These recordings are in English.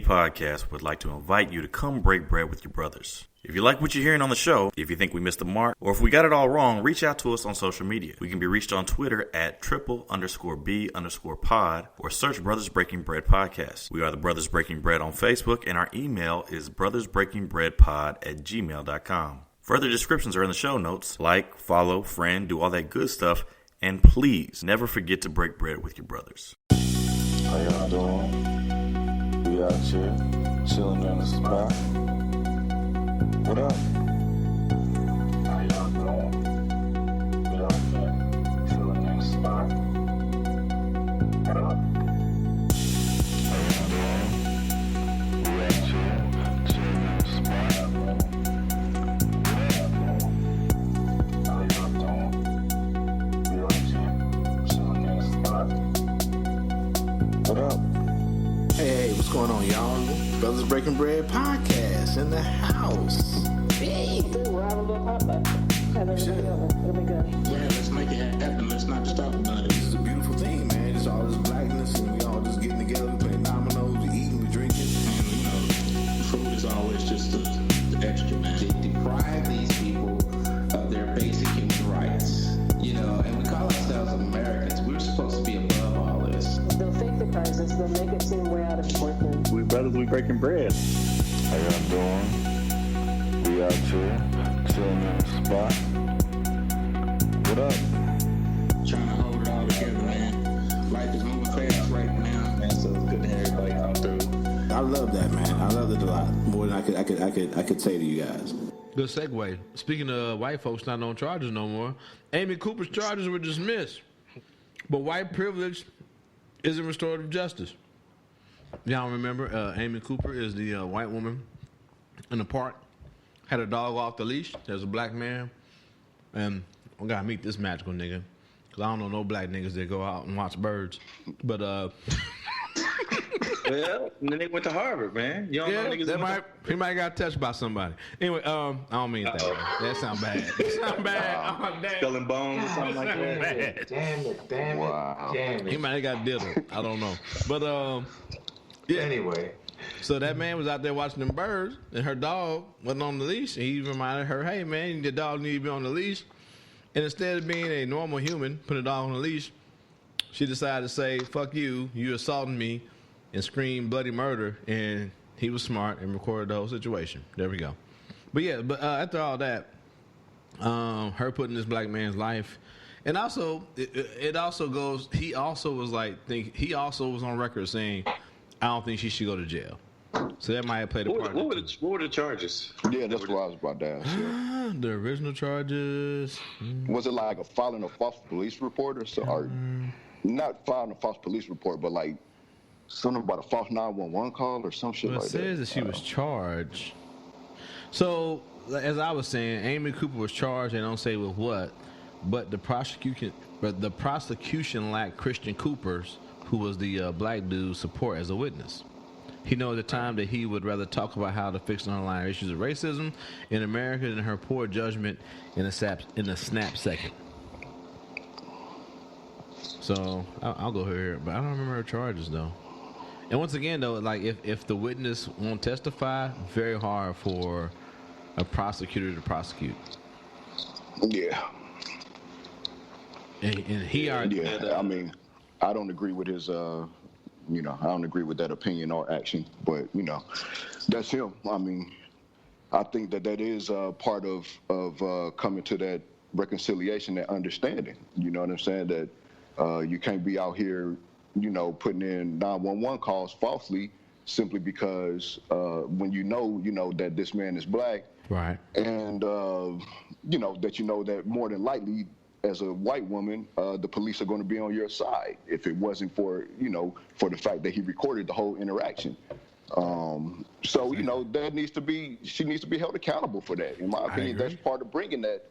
Podcast would like to invite you to come break bread with your brothers. If you like what you're hearing on the show, if you think we missed the mark, or if we got it all wrong, reach out to us on social media. We can be reached on Twitter at @triple_B_pod or search Brothers Breaking Bread Podcast. We are the Brothers Breaking Bread on Facebook, and our email is brothersbreakingbreadpod@gmail.com. Further descriptions are in the show notes. Like, follow, friend, do all that good stuff, and please never forget to break bread with your brothers. How y'all doing? We out here, chilling in the spot. What up? How y'all doing? We out here, chilling in the spot. What up? How y'all doing? We out here, chilling in the spot. How y'all doing? We out here, chilling in the spot. What up? Hey, what's going on, y'all? Brothers Breaking Bread Podcast in the house. Hey. We'll have a little potluck. Have everybody over. It'll be good. Yeah, let's make it happen. Let's not just talk about it. This is a beautiful thing, man. It's all this blackness, and we all just getting together, we playing dominoes, we eating, we drinking. And, you know, food is always just the extra, man. They deprive these people of their basic human rights. You know, and we call ourselves Americans. We're supposed to be above all this. They'll fake the crisis. They'll make it seem way out of proportion. We brothers, we breaking bread. How y'all doing? We out here, chilling in the spot. What up? Trying to hold it all together, man. Life is moving fast right now, man. So it's good to have everybody come through. I love that, man. I love it a lot. More than I could say to you guys. Good segue. Speaking of white folks not on charges no more, Amy Cooper's charges were dismissed. But white privilege isn't restorative justice. Y'all remember Amy Cooper is the white woman in the park. Had a dog off the leash. There's a black man. And I gotta meet this magical nigga. Because I don't know no black niggas that go out and watch birds. But, Well, and then they went to Harvard, man. You don't know niggas he might got touched by somebody. Anyway, I don't mean that. That sound bad. That sound bad. Oh, damn. Skull and bones or something like that. Damn it. He might have got diddled. I don't know. But, yeah. Anyway. So that man was out there watching them birds, and her dog wasn't on the leash. And he reminded her, hey, man, your dog need to be on the leash. And instead of being a normal human, putting a dog on the leash, she decided to say, fuck you, you assaulting me, and scream bloody murder. And he was smart and recorded the whole situation. There we go. But yeah, after all that, her putting this black man's life, and also it also goes. He also was on record saying, I don't think she should go to jail. So that might have played a part. What were the charges? Yeah, that's what I was about to ask. Yeah. The original charges. Was it like filing a false police report or so? Or not filing a false police report, but like something about a false 911 call or some shit like that? It says that she was charged. So, as I was saying, Amy Cooper was charged. They don't say with what, but the prosecution lacked Christian Cooper's, who was the black dude's support as a witness. He knew at the time that he would rather talk about how to fix the underlying issues of racism in America than her poor judgment in a snap second. So I'll go here, but I don't remember her charges though. And once again though, like if the witness won't testify, very hard for a prosecutor to prosecute. Yeah. And he already. Yeah, I mean, I don't agree with his. I don't agree with that opinion or action, but that's him. I mean, I think that is part of coming to that reconciliation, that understanding. You know what I'm saying? That you can't be out here, putting in 911 calls falsely simply because when you know that this man is black, right? And that more than likely, as a white woman, the police are going to be on your side if it wasn't for the fact that he recorded the whole interaction. That she needs to be held accountable for that. In my opinion, that's part of bringing that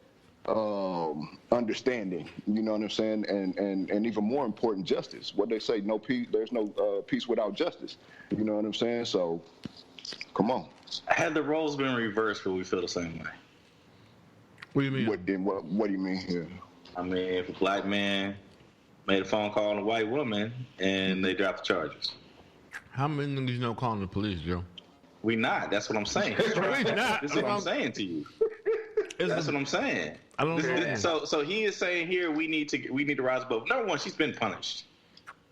understanding. You know what I'm saying? And even more important, justice. What they say, no peace. There's no peace without justice. You know what I'm saying? So, come on. Had the roles been reversed, would we feel the same way? What do you mean? What do you mean here? I mean, if a black man made a phone call on a white woman and they dropped the charges. How many niggas you know calling the police, Joe? We not. That's what I'm saying. We not. This is what I'm saying to you. That's what I'm saying. I don't know. So he is saying here we need to rise above. Number one, she's been punished.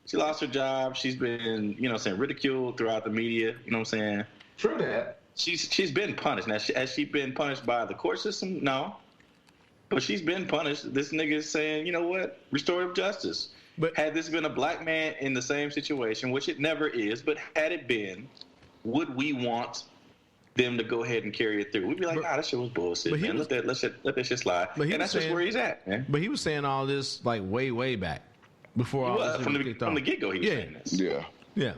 She lost her job. She's been, ridiculed throughout the media. You know what I'm saying? True that. She's been punished. Now, has she been punished by the court system? No. But she's been punished. This nigga is saying, you know what? Restorative justice. But had this been a black man in the same situation, which it never is, but had it been, would we want them to go ahead and carry it through? We'd be like, nah, that shit was bullshit, man. Let that shit slide. And that's just where he's at, man. But he was saying all this like way back before all this from kicked off. From the get-go, he was saying this. Yeah.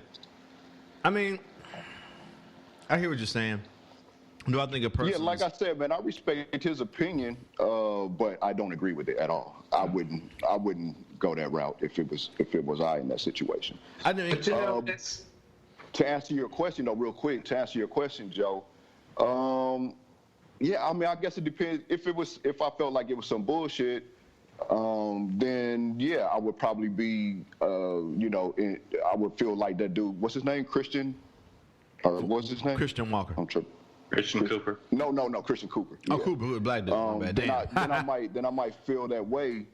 I mean, I hear what you're saying. Do I think a person? Yeah, like I said, man, I respect his opinion, but I don't agree with it at all. I wouldn't go that route if it was I in that situation. I think to answer your question, though, real quick, Joe. Yeah, I mean, I guess it depends. If I felt like it was some bullshit, then yeah, I would probably be, I would feel like that dude. What's his name? Christian? Or what's his name? Christian Walker. I'm tripping. Christian Cooper. No, Christian Cooper. Oh, yeah. Cooper, black dude. Then I might feel that way,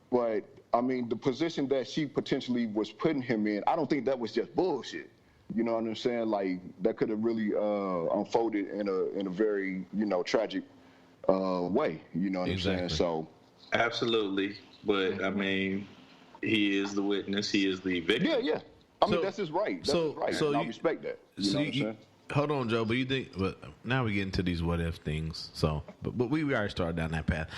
but I mean, the position that she potentially was putting him in, I don't think that was just bullshit. You know what I'm saying? Like that could have really unfolded in a very tragic way. You know what I'm saying? So absolutely, but I mean, he is the witness. He is the victim. Yeah. I mean, that's his right. That's his right. So I respect that. You know what I'm saying? Hold on, Joe. But you think? But now we get into these what if things. So, but we already started down that path.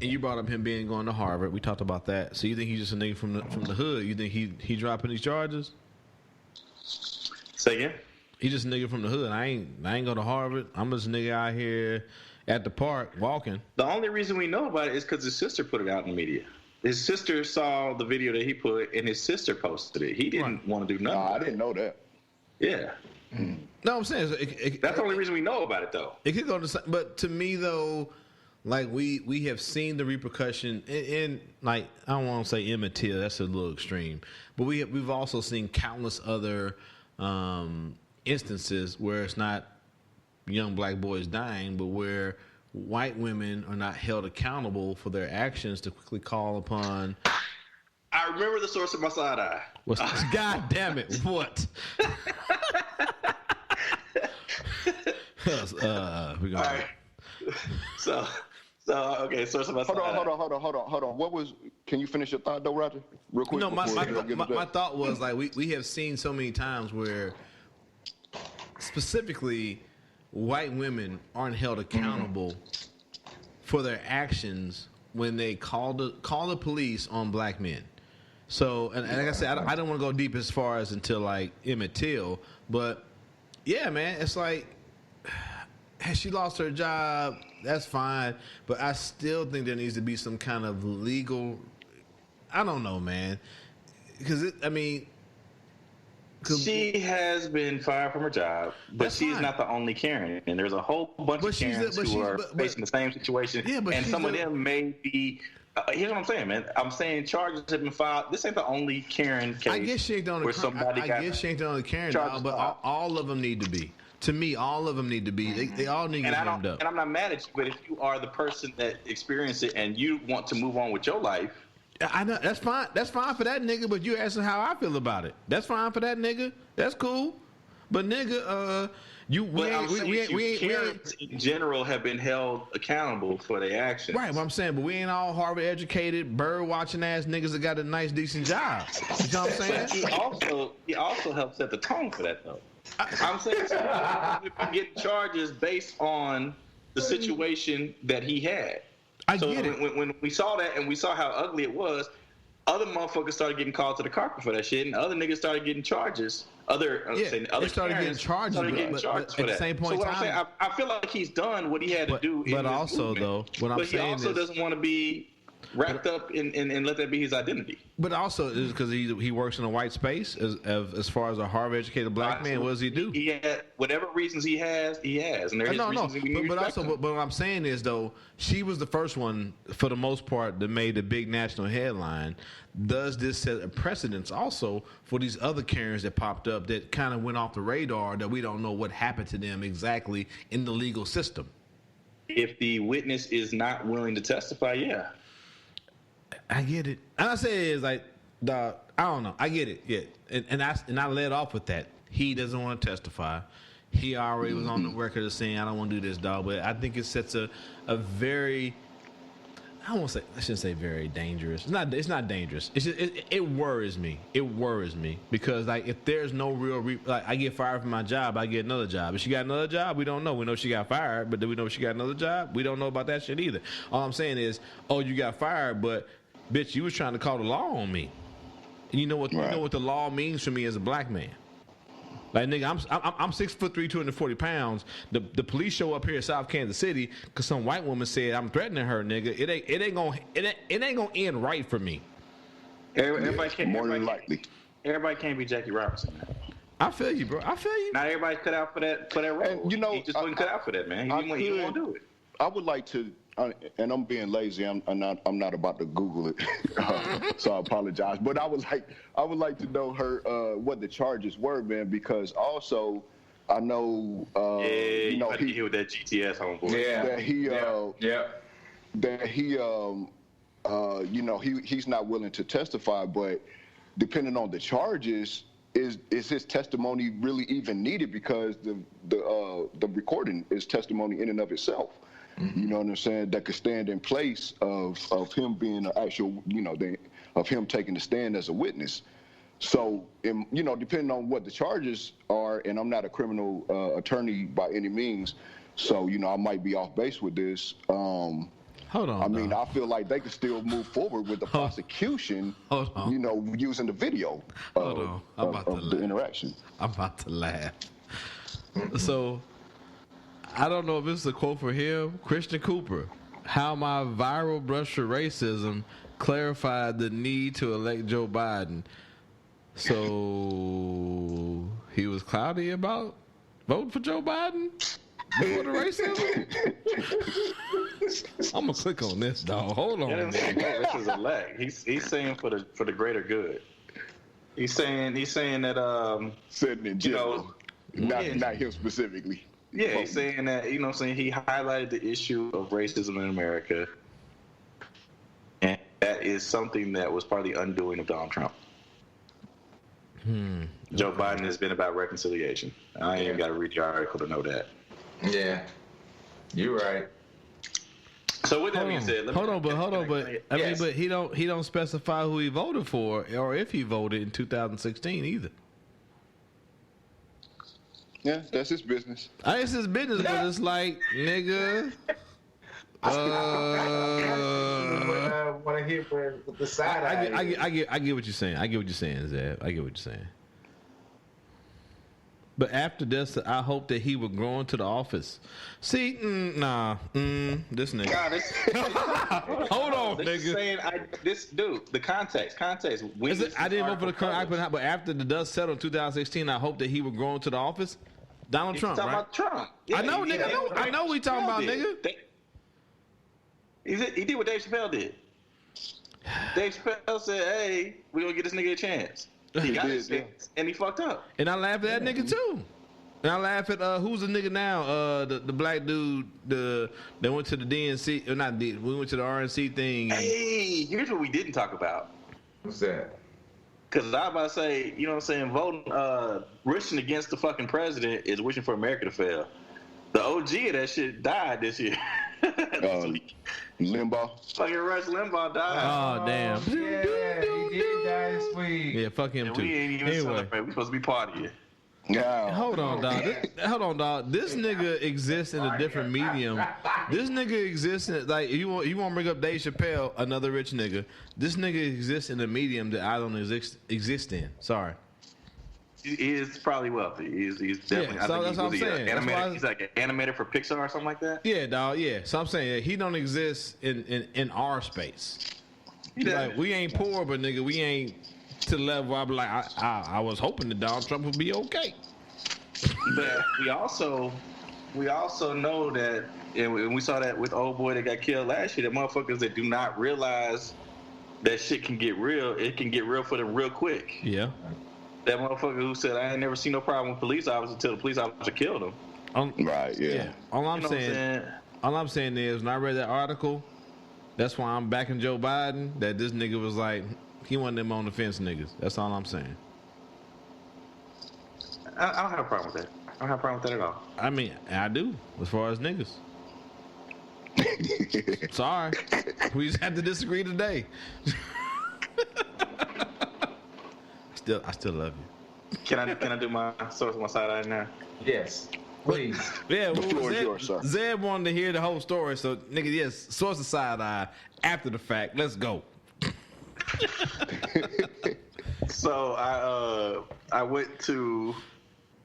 And you brought up him going to Harvard. We talked about that. So you think he's just a nigga from the hood? You think he dropping these charges? Say again? He just a nigga from the hood. I ain't go to Harvard. I'm just a nigga out here at the park walking. The only reason we know about it is because his sister put it out in the media. His sister saw the video that he put, and his sister posted it. He didn't want to do nothing. I didn't know that. Yeah. No, I'm saying that's the only reason we know about it, though. It could go to, but to me though, like we have seen the repercussion in like I don't want to say immaterial. That's a little extreme, but we've also seen countless other instances where it's not young black boys dying, but where white women are not held accountable for their actions to quickly call upon. I remember the source of my side eye. God damn it! What? All right. So okay. Source of my side eye. Hold on. What was? Can you finish your thought, though, Roger? Real quick. No, my thought was like we have seen so many times where specifically white women aren't held accountable for their actions when they call the police on black men. So, and like I said, I don't want to go deep as far as until like Emmett Till, but yeah, man, it's like, has she lost her job? That's fine, but I still think there needs to be some kind of legal. I don't know, man, because she has been fired from her job, but she's not the only Karen, and there's a whole bunch of Karens who are facing the same situation, and some of them may be. Here's what I'm saying, man. I'm saying charges have been filed. This ain't the only Karen case. I guess she ain't the only Karen, but all of them need to be. To me, all of them need to be. They all need to get warmed up. And I'm not mad at you, but if you are the person that experienced it and you want to move on with your life, I know that's fine. That's fine for that nigga. But you asking how I feel about it? That's fine for that nigga. That's cool. But nigga, Karens in general have been held accountable for their actions. Right, what I'm saying, but we ain't all Harvard educated, bird watching ass niggas that got a nice, decent job. You know what I'm saying? He also helped set the tone for that, though. I'm saying we've been getting charges based on the situation that he had. When we saw that and we saw how ugly it was, other motherfuckers started getting called to the carpet for that shit, and other niggas started getting charges. Other started getting charges for at the same point so in time. I feel like he's done what he had to do. But also, though, what I'm saying is, he also doesn't want to be wrapped up and let that be his identity. But also, is because he works in a white space as far as a Harvard-educated black man. What does he do? He had whatever reasons he has, and there are reasons. But what I'm saying is though, she was the first one for the most part that made the big national headline. Does this set a precedence also for these other Karens that popped up that kind of went off the radar that we don't know what happened to them exactly in the legal system? If the witness is not willing to testify, yeah. I get it. And I say it's like, I don't know. I get it. Yeah. And I led off with that. He doesn't want to testify. He already was on the record of saying, I don't want to do this, dog. But I think it sets a very, I shouldn't say very dangerous. It's not dangerous. It's just, it worries me. It worries me because like if there's no real, like I get fired from my job, I get another job. If she got another job, we don't know. We know she got fired, but do we know if she got another job? We don't know about that shit either. All I'm saying is, oh, you got fired, but bitch, you was trying to call the law on me. And you know what the law means for me as a black man. Like nigga, I'm 6'3", 240 pounds. The police show up here in South Kansas City because some white woman said I'm threatening her, nigga. It ain't gonna end right for me. Everybody can't be Jackie Robinson, man. I feel you, bro. I feel you. Not everybody cut out for that role. And, he just wasn't cut out for that, man. He didn't want to do it. I would like to. And I'm being lazy. I'm not about to Google it, so I apologize. But I would like to know what the charges were, man, because also I know he with that GTS homeboy. he's not willing to testify, but depending on the charges, is his testimony really even needed? Because the recording is testimony in and of itself. You know what I'm saying? That could stand in place of him being an actual, of him taking the stand as a witness. So, depending on what the charges are, and I'm not a criminal attorney by any means, so, I might be off base with this. Hold on. I feel like they could still move forward with the prosecution, using the video of the interaction. I'm about to laugh. So, I don't know if this is a quote for him, Christian Cooper. How my viral brush for racism clarified the need to elect Joe Biden. So he was cloudy about voting for Joe Biden before the racism. I'm gonna click on this, dog. Hold on. This is elect. He's saying for the greater good. He's saying that said in general, not him specifically. Yeah, he's saying that, he highlighted the issue of racism in America. And that is something that was part of the undoing of Donald Trump. Joe Biden has been about reconciliation. I ain't even got to read the article to know that. Yeah, you're right. So with that being said, but he don't specify who he voted for or if he voted in 2016 either. Yeah, that's his business. It's his business, but it's like, nigga. Want to hear with the side eye. I get what you're saying. I get what you're saying, Zeb. I get what you're saying. But after this, I hope that he would grow into the office. See, this nigga. God, hold on, nigga. Saying the context. I didn't vote for the current, but after the dust settled in 2016, I hope that he would grow into the office. Donald Trump, right? About Trump. Yeah, I know, nigga. I know we talking about, nigga. He did what Dave Chappelle did. Dave Chappelle said, "Hey, we gonna get this nigga a chance." He got his chance, and he fucked up. And I laugh at that nigga too. And I laugh at who's the nigga now? The black dude that went to the DNC, or not? We went to the RNC thing. Hey, here's what we didn't talk about. What's that? Because I was about to say, voting, wishing against the fucking president is wishing for America to fail. The OG of that shit died this year. Limbaugh. Fucking Rush Limbaugh died. Oh, damn. Yeah, he did die this week. Yeah, fuck him too. We ain't even celebrate. We supposed to be partying. Yeah. Hold on, dog. This nigga exists in a different medium. This nigga exists in, like, you want to bring up Dave Chappelle, another rich nigga. This nigga exists in a medium that I don't exist in. Sorry. he is probably wealthy. He's definitely. Yeah, so that's what I'm saying. He's like an animator for Pixar or something like that. Yeah, dog. Yeah, so I'm saying that he don't exist in our space. Like, we ain't poor, but nigga, we ain't to the level where I be like, I was hoping that Donald Trump would be okay. But we also know that, and we saw that with old boy that got killed last year, that motherfuckers that do not realize that shit can get real, it can get real for them real quick. Yeah. That motherfucker who said, I ain't never seen no problem with police officers until the police officer killed him. Right, yeah. All I'm saying is, when I read that article, that's why I'm backing Joe Biden, that this nigga was like, he one of them on the fence niggas. That's all I'm saying. I don't have a problem with that. I don't have a problem with that at all. I mean, I do, as far as niggas. Sorry. We just have to disagree today. I still love you. Can I do my source on my side eye now? Yes. Please. Yeah, The floor is yours, sir. Zed wanted to hear the whole story, so nigga, yes, source of side eye after the fact. Let's go. So I went to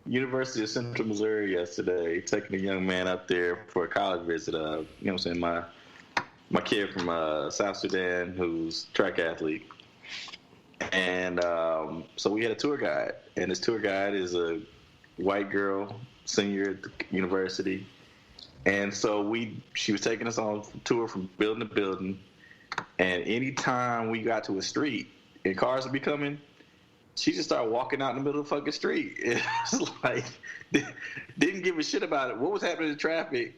University of Central Missouri yesterday, taking a young man up there for a college visit. You know what I'm saying? My kid from South Sudan who's a track athlete. And so we had a tour guide, and this tour guide is a white girl, senior at the university. And so she was taking us on a tour from building to building. And anytime we got to a street and cars would be coming, she just started walking out in the middle of the fucking street. It was like, didn't give a shit about it. What was happening to traffic?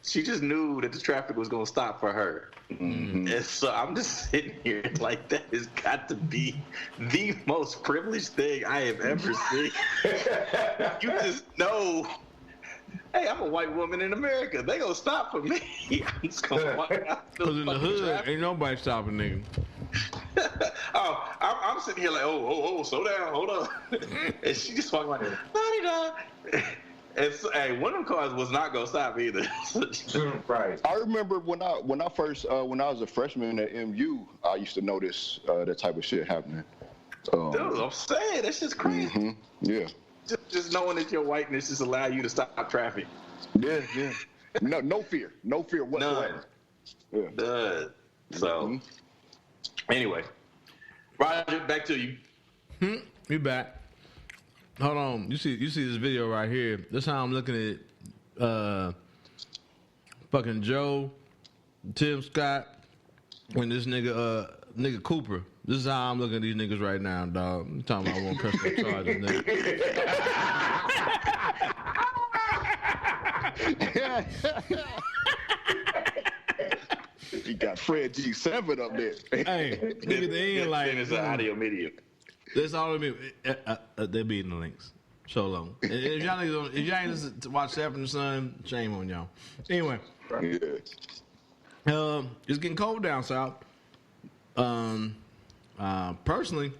She just knew that the traffic was going to stop for her. Mm-hmm. And so I'm just sitting here like, that has got to be the most privileged thing I have ever seen. You just know, hey, I'm a white woman in America. They going to stop for me. I'm just going to walk out. Because in the hood, traffic. Ain't nobody stopping, nigga. I'm sitting here like, oh, slow down, hold on. And she just walking like, la-di-da. And so, hey, one of them cars was not gonna stop either. Right. I remember when I was a freshman at MU, I used to notice that type of shit happening. Dude, I'm saying that's just crazy. Mm-hmm. Yeah. Just knowing that your whiteness just allow you to stop traffic. Yeah. No fear whatsoever. None. Yeah. So, anyway, Roger, back to you. You back. Hold on. You see this video right here. This is how I'm looking at fucking Joe, Tim Scott, and this nigga Cooper. This is how I'm looking at these niggas right now, dog. I'm talking about I won't press no charges, nigga. You got Fred G7 up there. Hey, nigga, they ain't like. It's an audio medium. That's all it means. They'll be in the links. So long. If y'all niggas if y'all ain't listen to watch Saffron and Son, shame on y'all. Anyway. Yeah. It's getting cold down south. Personally,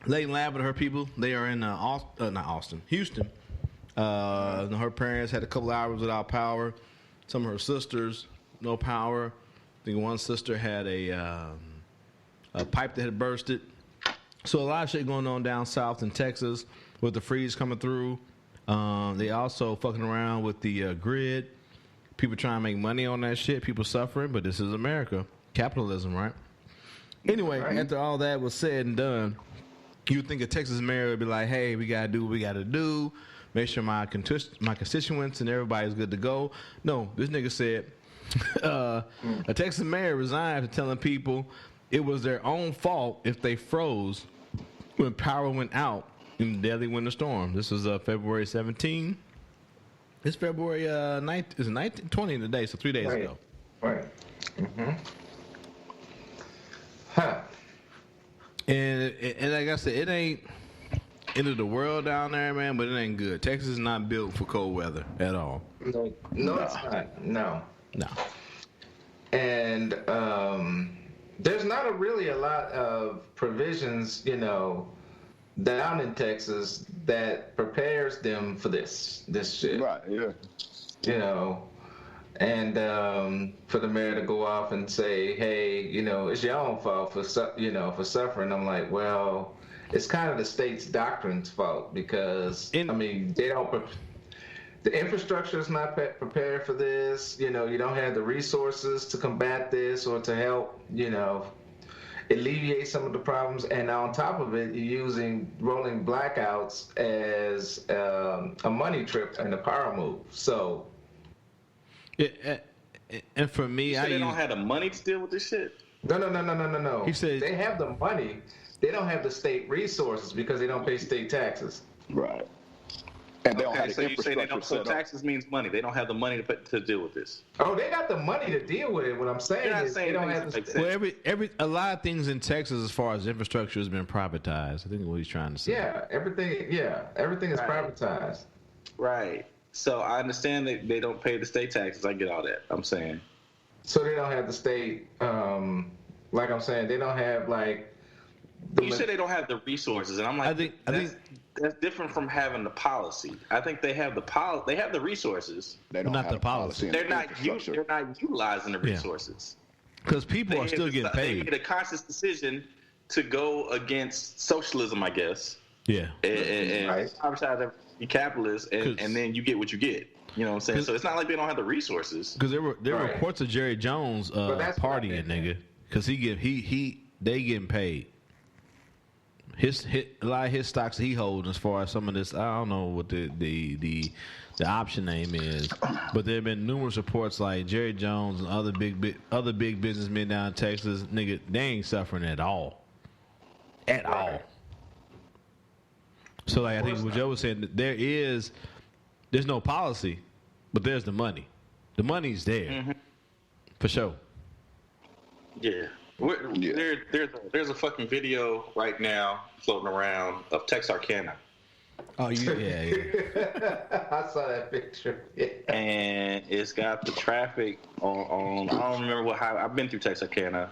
Leighton Lab and her people, they are in Houston. Her parents had a couple hours without power. Some of her sisters, no power. I think one sister had a pipe that had bursted. So a lot of shit going on down south in Texas with the freeze coming through. They also fucking around with the grid. People trying to make money on that shit. People suffering, but this is America. Capitalism, right? Anyway, after all that was said and done, you would think a Texas mayor would be like, hey, we got to do what we got to do. Make sure my constituents and everybody's good to go. No, this nigga said a Texas mayor resigned after telling people it was their own fault if they froze when power went out in the deadly winter storm. This was February 17. It's February 9th. It's 19, 20 today, so 3 days ago. Right. Mm-hmm. Huh. And like I said, it ain't end of the world down there, man, but it ain't good. Texas is not built for cold weather at all. No, it's not. No. And there's not really a lot of provisions, down in Texas that prepares them for this shit. Right, yeah. And for the mayor to go off and say, hey, it's your own fault for suffering. I'm like, well, it's kind of the state's doctrine's fault because they don't. The infrastructure is not prepared for this. You don't have the resources to combat this or to help, alleviate some of the problems. And on top of it, you're using rolling blackouts as a money trip and a power move. So, and for me, they don't have the money to deal with this shit. No. He said they have the money. They don't have the state resources because they don't pay state taxes. Right. And they don't have the so you say they don't. So taxes means money. They don't have the money to deal with this. Oh, they got the money to deal with it. What I'm saying is they don't have the. Well, a lot of things in Texas, as far as infrastructure, has been privatized. I think what he's trying to say. Yeah, everything is privatized. Right. So I understand that they don't pay the state taxes. I get all that. I'm saying. So they don't have the state. Like I'm saying, they don't have like. You said they don't have the resources, and I'm like, I think that's different from having the policy. I think they have the They have the resources. They don't have the policy. They're not utilizing the resources. Because people are still getting paid. They made a conscious decision to go against socialism, I guess. Yeah. And privatize the capitalists, and then you get what you get. You know what I'm saying? So it's not like they don't have the resources. Because there were reports of Jerry Jones partying, nigga. Because they getting paid. A lot of his stocks he holds, as far as some of this, I don't know what the option name is, but there have been numerous reports like Jerry Jones and other big businessmen down in Texas, nigga, they ain't suffering at all, all. So like I think what Joe was saying, there's no policy, but there's the money. The money's there, for sure. Yeah. There's a fucking video right now floating around of Texarkana. Oh, yeah. I saw that picture. Yeah. And it's got the traffic on I don't remember what highway. I've been through Texarkana.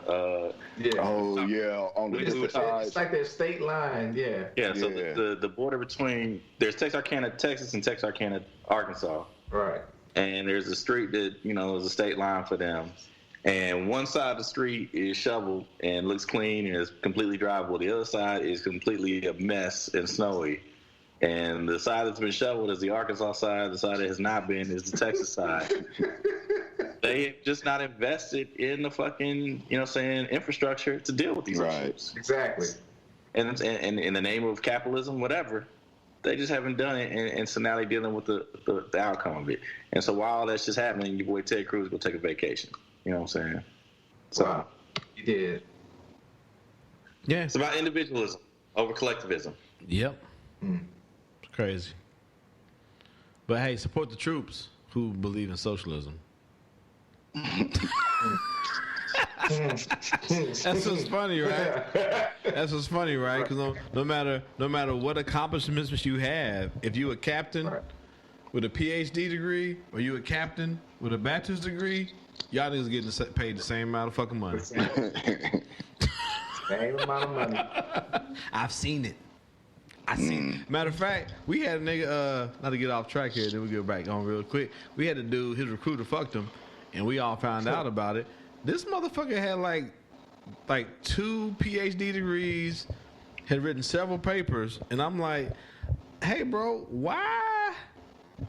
Yeah. Oh, yeah. On the different sides. It's like their state line, yeah. Yeah, so the border between, there's Texarkana, Texas, and Texarkana, Arkansas. Right. And there's a street that, is a state line for them. And one side of the street is shoveled and looks clean and is completely drivable. The other side is completely a mess and snowy. And the side that's been shoveled is the Arkansas side. The side that has not been is the Texas side. They have just not invested in the fucking, infrastructure to deal with these issues. Exactly. And in the name of capitalism, whatever, they just haven't done it. And so now they're dealing with the outcome of it. And so while that's just happening, your boy Ted Cruz will take a vacation. You know what I'm saying? So wow. You did. Yeah. It's about individualism over collectivism. Yep. It's crazy. But hey, support the troops who believe in socialism. That's what's funny, right? That's what's funny, right? Because no matter what accomplishments you have, if you a captain with a PhD degree or you a captain with a bachelor's degree, y'all niggas getting paid the same amount of fucking money. Same amount of money. I've seen it. Matter of fact, we had a nigga, not to get off track here, then we go back on real quick. We had a dude, his recruiter fucked him, and we all found out about it. This motherfucker had like 2 PhD degrees, had written several papers, and I'm like, hey bro, why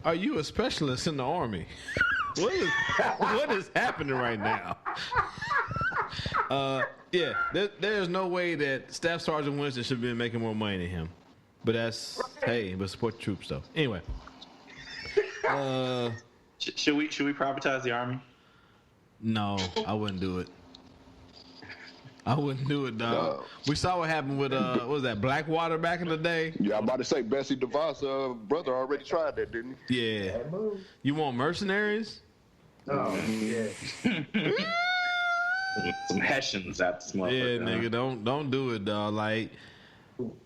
are you a specialist in the Army? What is happening right now? There's no way that Staff Sergeant Winston should be making more money than him. But but support the troops though. Anyway, should we privatize the Army? No, I wouldn't do it. I wouldn't do it, dog. We saw what happened with what was that, Blackwater back in the day? Yeah, I'm about to say Bessie DeVos' brother already tried that, didn't he? Yeah. You want mercenaries? Oh yeah. Some Hessians out this motherfucker. Yeah, nigga, don't do it, dog. Like.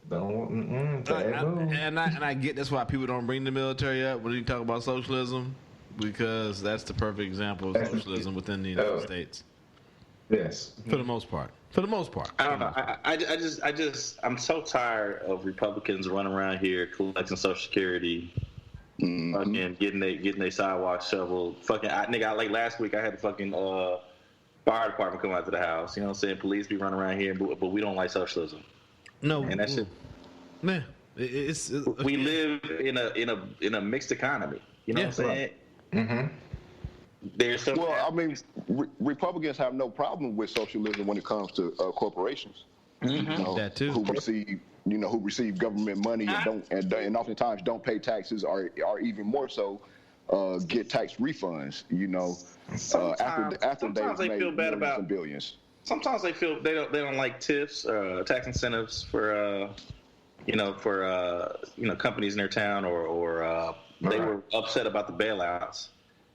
And I get that's why people don't bring the military up when you talk about socialism, because that's the perfect example of socialism within the United States. Yes, for the most part. I don't know. I'm so tired of Republicans running around here collecting Social Security, fucking getting their sidewalks shoveled. Fucking nigga, like last week I had the fucking fire department come out to the house. You know what I'm saying? Police be running around here, but we don't like socialism. No, and that shit. Man, we live in a mixed economy. You know what I'm saying? Mm-hmm. There's some. Well, I mean, Republicans have no problem with socialism when it comes to corporations. Mm-hmm. That too. Who receive government money and oftentimes don't pay taxes, or even more so, get tax refunds. After they've made millions and billions. Sometimes they feel they don't like TIFs, tax incentives for companies in their town, or they were upset about the bailouts.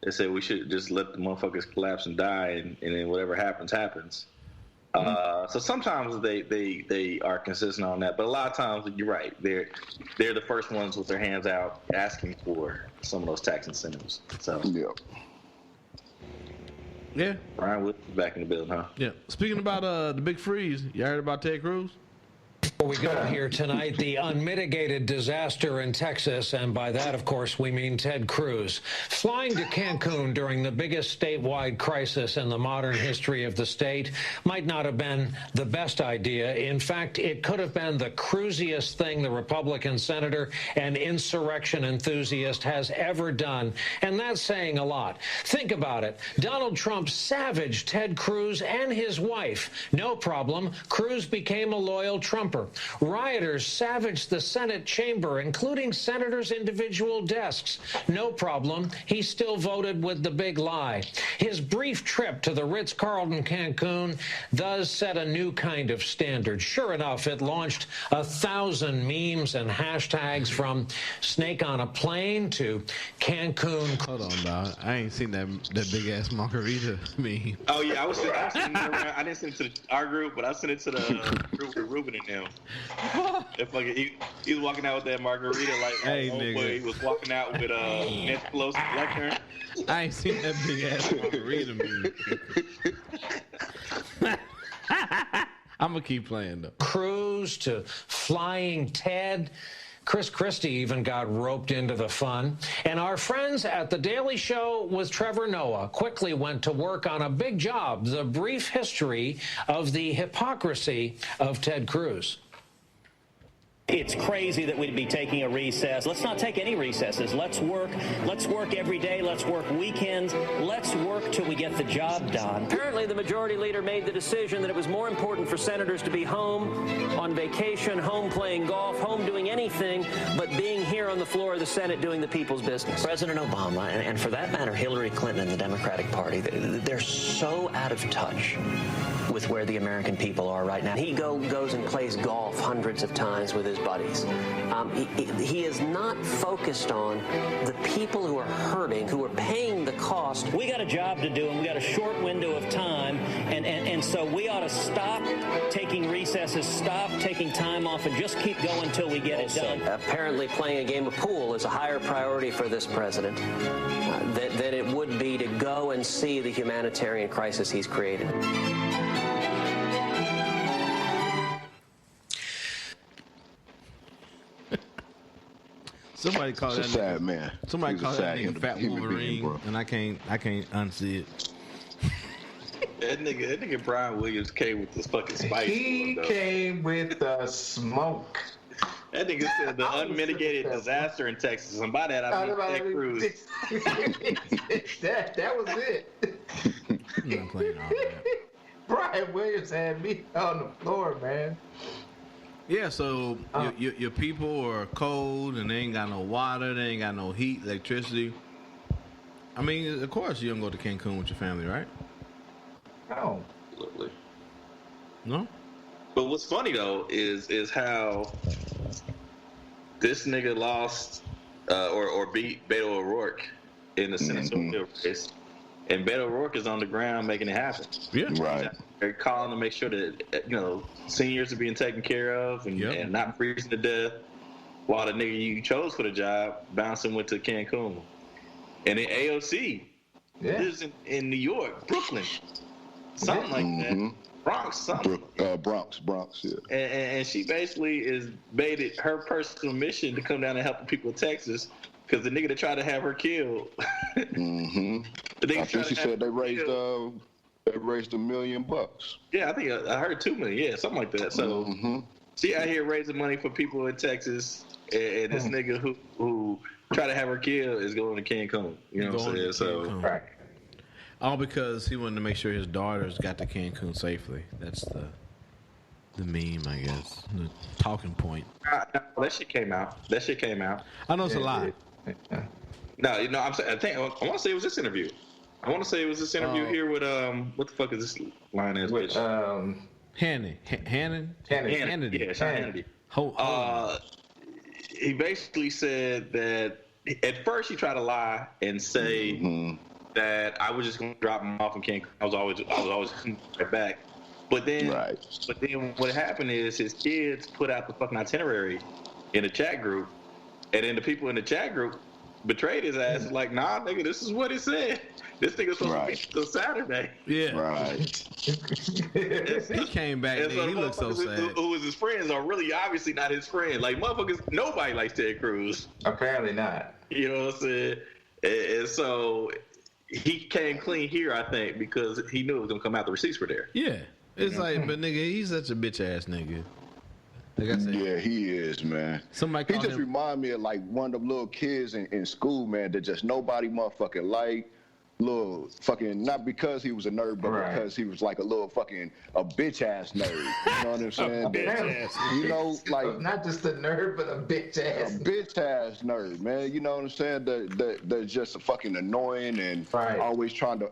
They said we should just let the motherfuckers collapse and die, and then whatever happens. So sometimes they are consistent on that, but a lot of times you're right. They're the first ones with their hands out asking for some of those tax incentives. So yeah. Brian Wood back in the building, huh? Yeah. Speaking about the big freeze, you heard about Ted Cruz? Before we go here tonight, the unmitigated disaster in Texas, and by that, of course, we mean Ted Cruz. Flying to Cancun during the biggest statewide crisis in the modern history of the state might not have been the best idea. In fact, it could have been the cruisiest thing the Republican senator and insurrection enthusiast has ever done, and that's saying a lot. Think about it. Donald Trump savaged Ted Cruz and his wife. No problem. Cruz became a loyal Trumper. Rioters savaged the Senate chamber, including senators' individual desks. No problem. He still voted with the big lie. His brief trip to the Ritz-Carlton Cancun does set a new kind of standard. Sure enough, it launched 1,000 memes and hashtags from snake on a plane to Cancun. Hold on, dog. I ain't seen that big-ass margarita meme. Oh, yeah. I was sending it around. I didn't send it to our group, but I sent it to the group with Ruben and them. He was walking out with that margarita nigga. He was walking out with Nancy Pelosi lectern. I ain't seen that big ass margarita meme. I'm gonna keep playing though. Cruz to Flying Ted. Chris Christie even got roped into the fun. And our friends at The Daily Show with Trevor Noah quickly went to work on a big job, the brief history of the hypocrisy of Ted Cruz. It's crazy that we'd be taking a recess. Let's not take any recesses. Let's work every day. Let's work weekends. Let's work till we get the job done. Apparently, the majority leader made the decision that it was more important for senators to be home on vacation, home playing golf, home doing anything, but being here on the floor of the Senate doing the people's business. President Obama, and for that matter, Hillary Clinton and the Democratic Party, they're so out of touch with where the American people are right now. He goes and plays golf hundreds of times with his buddies. He is not focused on the people who are hurting, who are paying the cost. We got a job to do, and we got a short window of time, and so we ought to stop taking recesses, stop taking time off, and just keep going until we get it done. Apparently playing a game of pool is a higher priority for this president than it would be to go and see the humanitarian crisis he's created. Somebody called that sad man. Somebody called that nigga Fat Wolverine, and I can't unsee it. That nigga Brian Williams came with this fucking spice. He came with the smoke. That nigga said the unmitigated disaster in Texas, and by that I mean Ted Cruz. That was it. I'm not playing all that. Brian Williams had me on the floor, man. Yeah, so your people are cold and they ain't got no water, they ain't got no heat, electricity. I mean, of course you don't go to Cancun with your family, right? No. Absolutely. No? But what's funny though is how this nigga lost or beat Beto O'Rourke in the senatorial race, and Beto O'Rourke is on the ground making it happen. Yeah, right. They're calling to make sure that seniors are being taken care of and not freezing to death, while the nigga you chose for the job bouncing went to Cancun, and then AOC lives in New York, Brooklyn, something like that. Bronx, something. Bronx, yeah. And she basically made it her personal mission to come down and help the people of Texas, because the nigga that tried to have her killed. I think she said they raised $1 million. Yeah, I think I heard $2 million. Yeah, something like that. So, She out here raising money for people in Texas, and this nigga who try to have her killed is going to Cancun. You know what I'm saying? So, right. All because he wanted to make sure his daughters got to Cancun safely. That's the meme, I guess. The talking point. That shit came out. I know it's a lie. No, you know, I want to say it was this interview. Here with what the fuck is this line ass bitch? Hannity. Yeah, Sean Hannity. He basically said that at first he tried to lie and say that I was just gonna drop him off in Cancun. I was always right back. But then what happened is his kids put out the fucking itinerary in the chat group, and then the people in the chat group betrayed his ass. Like, nah, nigga, this is what it said. This nigga's supposed to be till Saturday. Yeah. Right. He came back and he looked so sad. Who was his friends are really obviously not his friend. Like, motherfuckers, nobody likes Ted Cruz. Apparently not. You know what I'm saying? And so he came clean here, I think, because he knew it was going to come out. The receipts were there. Yeah. It's like, but nigga, he's such a bitch ass nigga. Like I said, yeah, he is, man. Somebody he just remind me of like one of them little kids in school, man, that just nobody motherfucking like. Little fucking, not because he was a nerd, but because he was like a little fucking a bitch ass nerd. You know what I'm saying? You know, like not just a nerd, but a bitch ass. A bitch ass nerd, man. You know what I'm saying? They're just fucking annoying and always trying to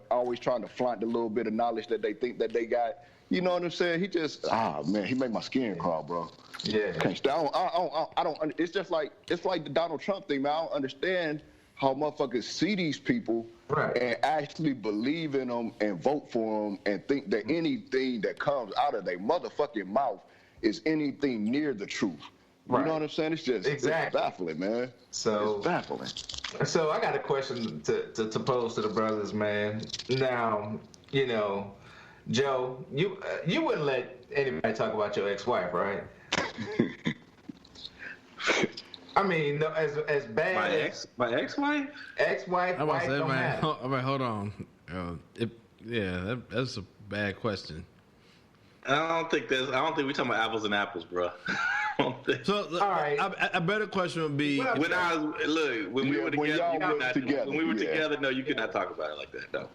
flaunt the little bit of knowledge that they think that they got. You know what I'm saying? He just man, he made my skin crawl, bro. Yeah. Can't stand. I don't. It's just like the Donald Trump thing, man. I don't understand how motherfuckers see these people and actually believe in them and vote for them and think that anything that comes out of their motherfucking mouth is anything near the truth. You know what I'm saying? It's just it's baffling, man. So it's baffling. So I got a question to pose to the brothers, man. Now, you know, Joe, you wouldn't let anybody talk about your ex-wife, right? I mean, no, as bad my ex-wife? Ex-wife, wife, don't matter. Hold on. That's a bad question. I don't think we're talking about apples and apples, bro. All right. A better when we were together, no, you could not talk about it like that, no.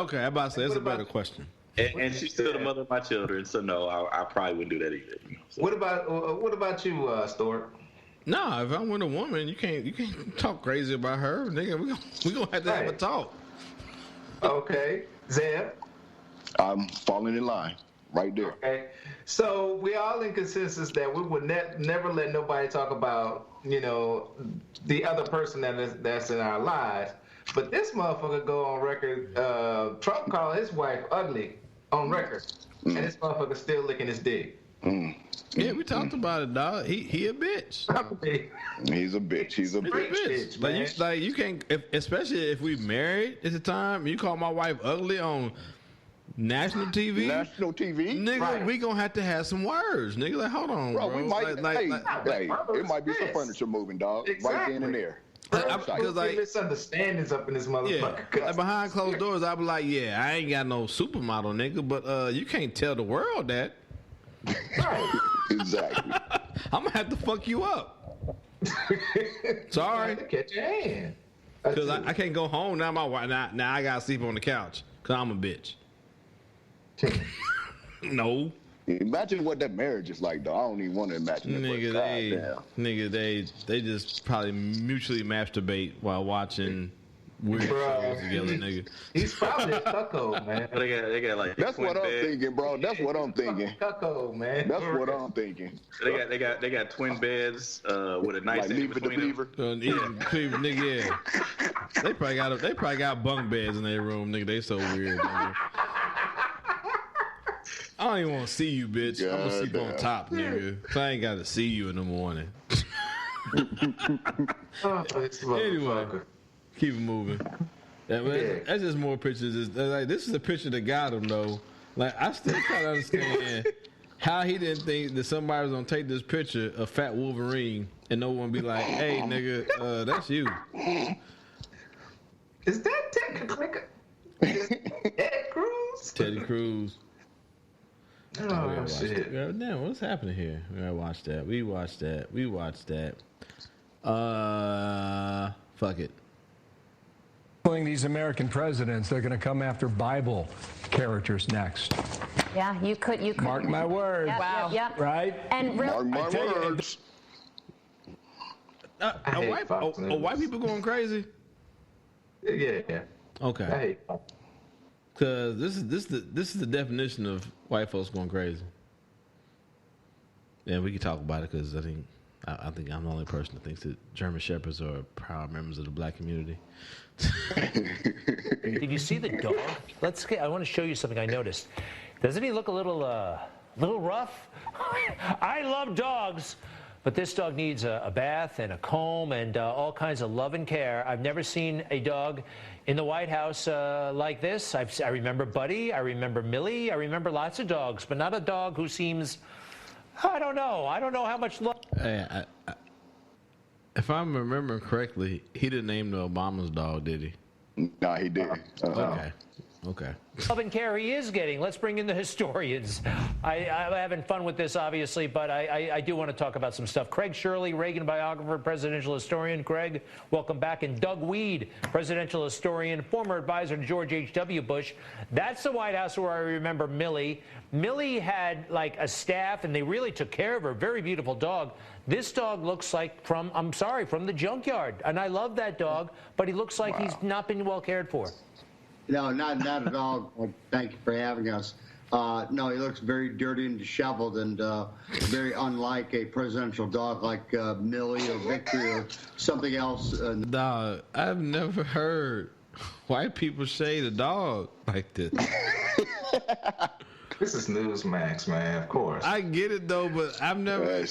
Okay, I'm about to say it's a better question. And she's still the mother of my children, so no, I probably wouldn't do that either. You know, so. What about you, Stuart? No, if I'm with a woman, you can't talk crazy about her, nigga. We gonna have to have a talk. Okay, Zeb. I'm falling in line right there. Okay, so we all in consensus that we would never let nobody talk about, you know, the other person that's in our lives. But this motherfucker go on record. Trump called his wife ugly on record, and this motherfucker still licking his dick. Yeah, we talked about it, dog. He a bitch. He's a bitch. He's a bitch. Like you can't, especially if we married at the time. You call my wife ugly on national TV. Nigga, we gonna have to have some words, nigga. Like, hold on, bro. We might, it might be some furniture moving, dog. Exactly. Right then and there. Because like misunderstandings up in this motherfucker. Yeah. Like behind closed doors, I be like, yeah, I ain't got no supermodel, nigga, but you can't tell the world that. Exactly. I'm gonna have to fuck you up. Sorry. Catch your hand. Because I can't go home now. My wife now I gotta sleep on the couch because I'm a bitch. No. Imagine what that marriage is like, though. I don't even want to imagine it. They just probably mutually masturbate while watching weird shows together, nigga. He's probably a cuckold, man. They got like that's what I'm thinking, bro. That's what I'm thinking. Cuckold, man. That's what I'm thinking. They got twin beds with a nice like between them. Nigga, yeah. They probably got bunk beds in their room, nigga. They so weird, nigga. I don't even want to see you, bitch. I'm gonna sleep on top, nigga. So I ain't got to see you in the morning. Anyway, keep it moving. That's just more pictures. Like, this is a picture that got him, though. Like, I still try to understand how he didn't think that somebody was gonna take this picture of Fat Wolverine and no one be like, "Hey, nigga, that's you." Is that technically Ted Cruz? Teddy Cruz. Oh, shit. Damn, what's happening here? We gotta watch that. We watched that. Fuck it. These American presidents, they're going to come after Bible characters next. Yeah, you could. Mark my words. Yep, wow. Yep. Right? And Mark my words. Are white people going crazy? Yeah. Okay. Because this is the definition of white folks going crazy. Yeah, we can talk about it because I think I'm the only person that thinks that German Shepherds are proud members of the black community. Did you see the dog? I want to show you something I noticed. Doesn't he look a little rough? I love dogs, but this dog needs a bath and a comb and all kinds of love and care. I've never seen a dog in the White House like this. I remember Buddy, I remember Millie, I remember lots of dogs, but not a dog who seems, I don't know how much love. Hey, if I'm remembering correctly, he didn't name the Obama's dog, did he? Nah, he didn't. Okay. Love and care he is getting. Let's bring in the historians. I'm having fun with this, obviously, but I do want to talk about some stuff. Craig Shirley, Reagan biographer, presidential historian. Craig, welcome back. And Doug Weed, presidential historian, former advisor to George H.W. Bush. That's the White House where I remember Millie. Millie had like a staff, and they really took care of her. Very beautiful dog. This dog looks like from the junkyard. And I love that dog, but he looks like he's not been well cared for. No, not at all. Well, thank you for having us. No, he looks very dirty and disheveled and very unlike a presidential dog like Millie or Victory or something else. Dog, I've never heard white people say the dog like this. This is Newsmax, man, of course. I get it, though, but I've never...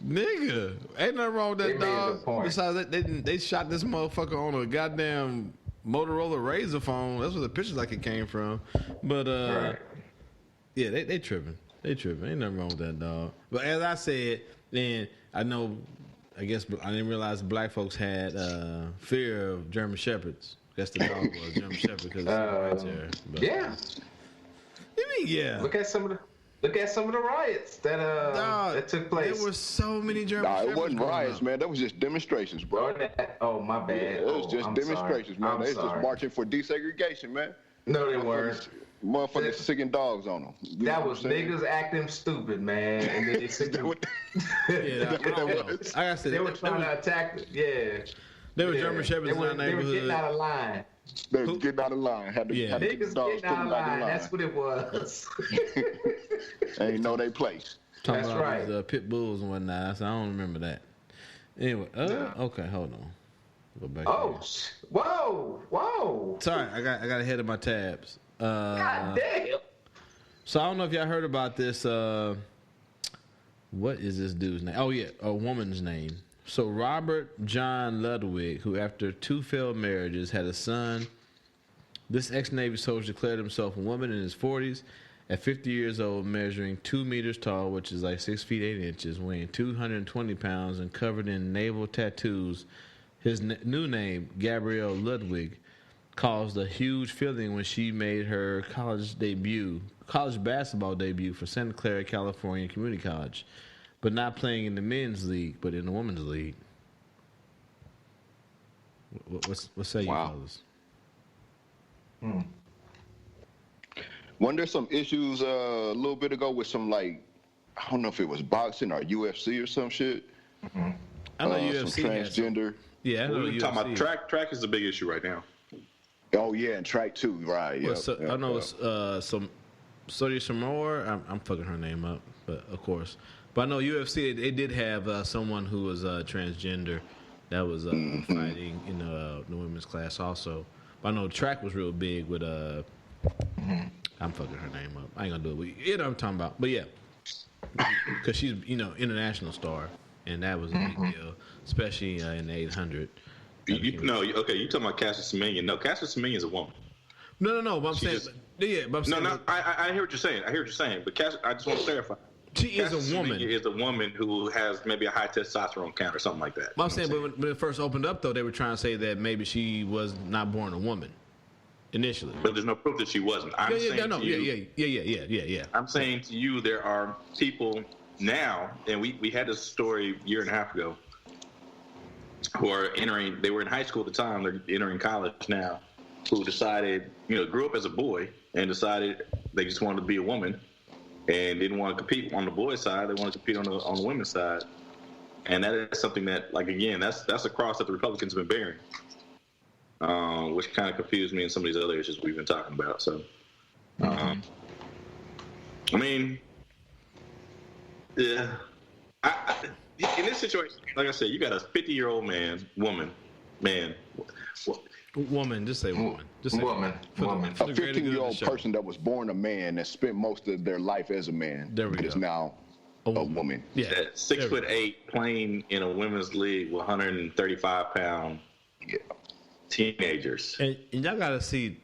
Nigga, ain't nothing wrong with that dog. Besides, they shot this motherfucker on a goddamn Motorola Razr phone. That's where the pictures like it came from. But, yeah, they tripping. Ain't nothing wrong with that dog. But as I said, then I guess I didn't realize black folks had fear of German Shepherds. Guess the dog was German Shepherd because it's right there. But, yeah. You mean yeah? Look at some of the riots that took place. There were so many German Shepherds. It wasn't riots, man. That was just demonstrations, bro. Oh, my bad. Yeah, it was just demonstrations, man. They was just marching for desegregation, man. No, they weren't. Motherfuckers sicking dogs on them. That was niggas acting stupid, man. And then they they were trying to attack it. Yeah. There were German Shepherds in our neighborhood. They were getting out of line. They was getting out of line. Niggas getting out of line. That's what it was. They ain't know they place. That's right. Those, pit bulls and whatnot. So I don't remember that. Anyway, okay, hold on. Go back. Whoa. Sorry, I got ahead of my tabs. God damn. So I don't know if y'all heard about this. What is this dude's name? Oh yeah, a woman's name. So Robert John Ludwig, who after 2 failed marriages had a son. This ex-Navy soldier declared himself a woman in his 40s. At 50 years old, measuring 2 meters tall, which is like 6 feet 8 inches, weighing 220 pounds, and covered in naval tattoos. His new name, Gabrielle Ludwig, caused a huge feeling when she made her college basketball debut for Santa Clara, California Community College, but not playing in the men's league, but in the women's league. What say you fellas? Wasn't there some issues a little bit ago with some, like, I don't know if it was boxing or UFC or some shit? Mm-hmm. I know UFC some transgender. Yeah, I know we're talking about track. Track is the big issue right now. Oh yeah, and track too, right? Yeah. I know it's some Sonia Samora. I'm fucking her name up, but of course. But I know UFC. They did have someone who was transgender that was fighting in the women's class also. But I know track was real big with I'm fucking her name up. I ain't gonna do it. You know what I'm talking about. But yeah, because she's international star, and that was a big deal, especially in the 800. You talking about Cassius Semenya. No, Cassius Semenya is a woman. No. But I'm saying, I hear what you're saying. But I just want to clarify. She is a woman. Semenya is a woman who has maybe a high testosterone count or something like that. But I'm saying, but when it first opened up, though, they were trying to say that maybe she was not born a woman. initially. But there's no proof that she wasn't. Yeah. I'm saying to you, there are people now, and we had this story a year and a half ago, who are entering. They were in high school at the time. They're entering college now. Who decided, grew up as a boy and decided they just wanted to be a woman and didn't want to compete on the boys' side. They wanted to compete on the women's side. And that is something that, that's a cross that the Republicans have been bearing, which kind of confused me in some of these other issues we've been talking about. So, I mean, yeah. In this situation, like I said, you got a 50-year-old woman. Just say woman. Just say woman. A 15-year-old person that was born a man and spent most of their life as a man is now a woman. Yeah, 6'8", playing in a women's league with 135-pound teenagers. And y'all gotta see.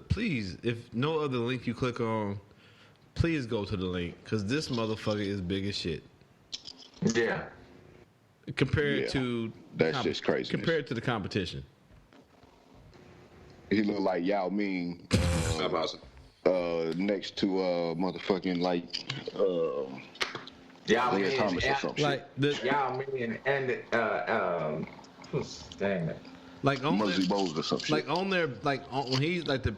Please, if no other link you click on, please go to the link because this motherfucker is big as shit. Yeah. Compared to that's just crazy. Compared to the competition. He looked like Yao Ming next to motherfucking Yao Ming Thomas or some shit. Yao Ming and dang it. Like on Muzzy Bowles or some shit. Like on there, when he's the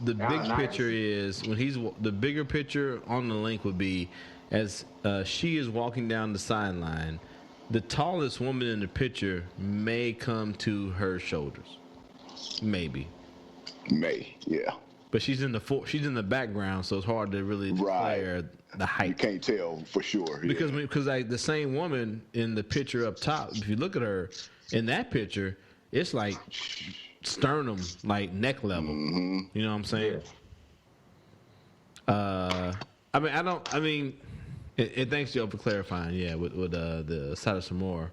big picture is when he's the bigger picture on the link would be as she is walking down the sideline. The tallest woman in the picture may come to her shoulders, maybe. Yeah. But she's in the background, so it's hard to really declare the height. You can't tell for sure. Because the same woman in the picture up top, if you look at her in that picture, it's like sternum, like neck level. Mm-hmm. You know what I'm saying? And thanks, Joe, for clarifying. Yeah, with the Sada Samora,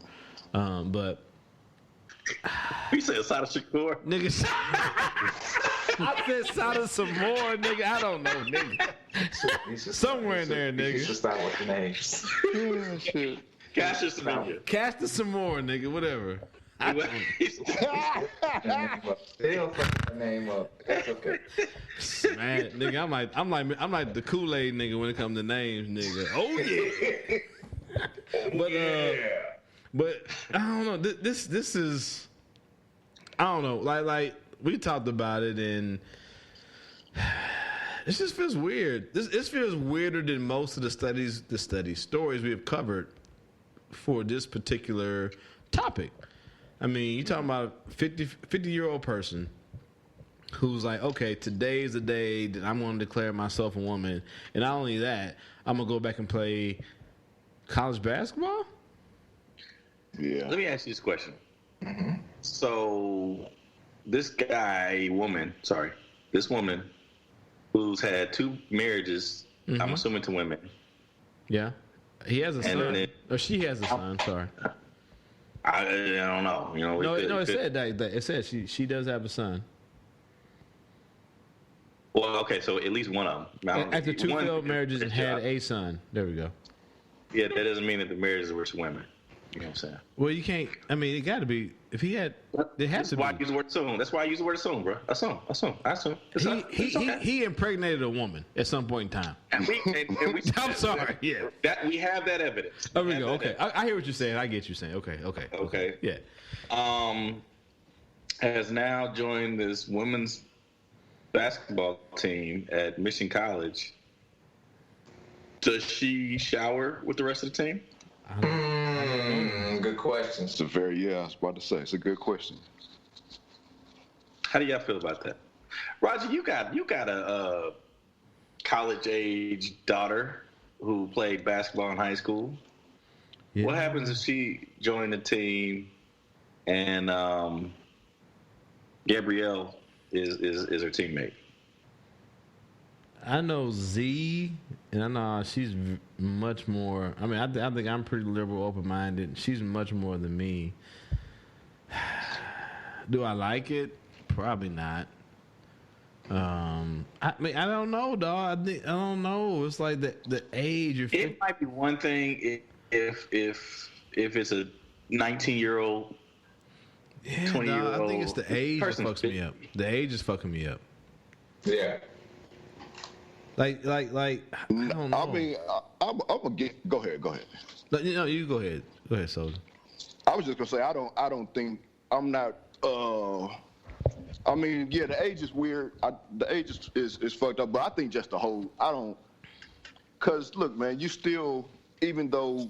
but you said Sada Shakur, nigga. I said Sada Samora, nigga. I don't know, nigga. Somewhere in there, nigga. You should start with the names. Oh, shit. Cash the Samora, nigga. Whatever. They'll fuck the name up. That's okay. Man, nigga, I'm like the Kool-Aid nigga when it comes to names, nigga. Oh yeah. But I don't know. This is I don't know. Like we talked about it and it just feels weird. This feels weirder than most of the stories we have covered for this particular topic. I mean, you're talking about a 50-year-old person who's like, okay, today is the day that I'm going to declare myself a woman. And not only that, I'm going to go back and play college basketball? Yeah. Let me ask you this question. Mm-hmm. So this woman who's had 2 marriages, I'm assuming to women. Yeah. He has a son. Or she has a son, sorry. I don't know. It said she does have a son. Well, okay, so at least one of them. After 2 failed marriages and had a son. There we go. Yeah, that doesn't mean that the marriages were to women. You know what I'm saying? Well, you can't. I mean, it got to be. If he had, it has to be. That's why I use the word assume. That's why I use the word assume, bro. Assume. I assume. He impregnated a woman at some point in time. And we I'm sorry. Yeah. We have that evidence. There we go. Okay. I hear what you're saying. I get you saying. Okay. Yeah. Has now joined this women's basketball team at Mission College. Does she shower with the rest of the team? Good question. It's I was about to say, it's a good question. How do y'all feel about that? Roger, you got a college-age daughter who played basketball in high school. Yeah. What happens if she joined the team and Gabrielle is her teammate? I know Z, and I know she's much more. I mean, I think I'm pretty liberal, open-minded. She's much more than me. Do I like it? Probably not. I mean, I don't know, dog. I don't know. It's like the age. It might be one thing if it's a 19-year-old, 20-year-old. I think it's the age that fucks me up. The age is fucking me up. Yeah. Like I don't know. I mean, I'm gonna get. Go ahead. No, you go ahead. Go ahead, Soldier. I was just gonna say I don't think I'm not. I mean, yeah, the age is weird. The age is fucked up, but I think just the whole. Cause look, man, you still, even though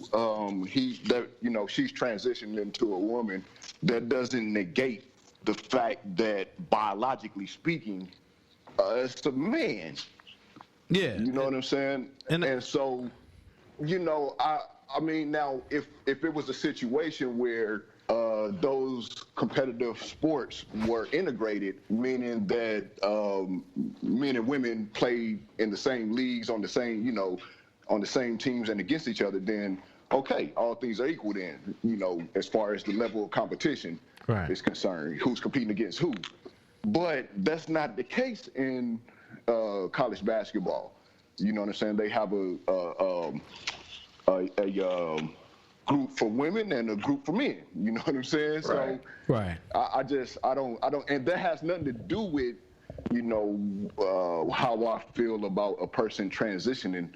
she's transitioned into a woman, that doesn't negate the fact that biologically speaking, it's a man. Yeah. You know what I'm saying? And so, I mean, now if it was a situation where those competitive sports were integrated, meaning that men and women played in the same leagues on the same teams and against each other, then okay, all things are equal then, as far as the level of competition is concerned, who's competing against who. But that's not the case in college basketball. You know what I'm saying? They have a group for women and a group for men. You know what I'm saying? Right. So I don't, and that has nothing to do with, how I feel about a person transitioning,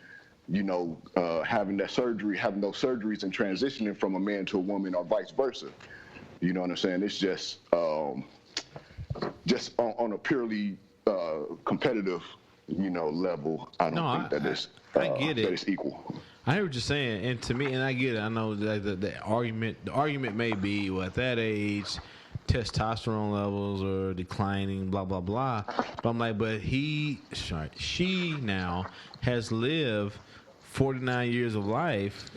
having those surgeries and transitioning from a man to a woman or vice versa. You know what I'm saying? It's just on a purely competitive, level. I don't think that it's I get it. that it's equal. I hear what you're saying, and to me, and I get it. I know that the argument may be, well, at that age, testosterone levels are declining, blah blah blah. But I'm like, she now has lived 49 years of life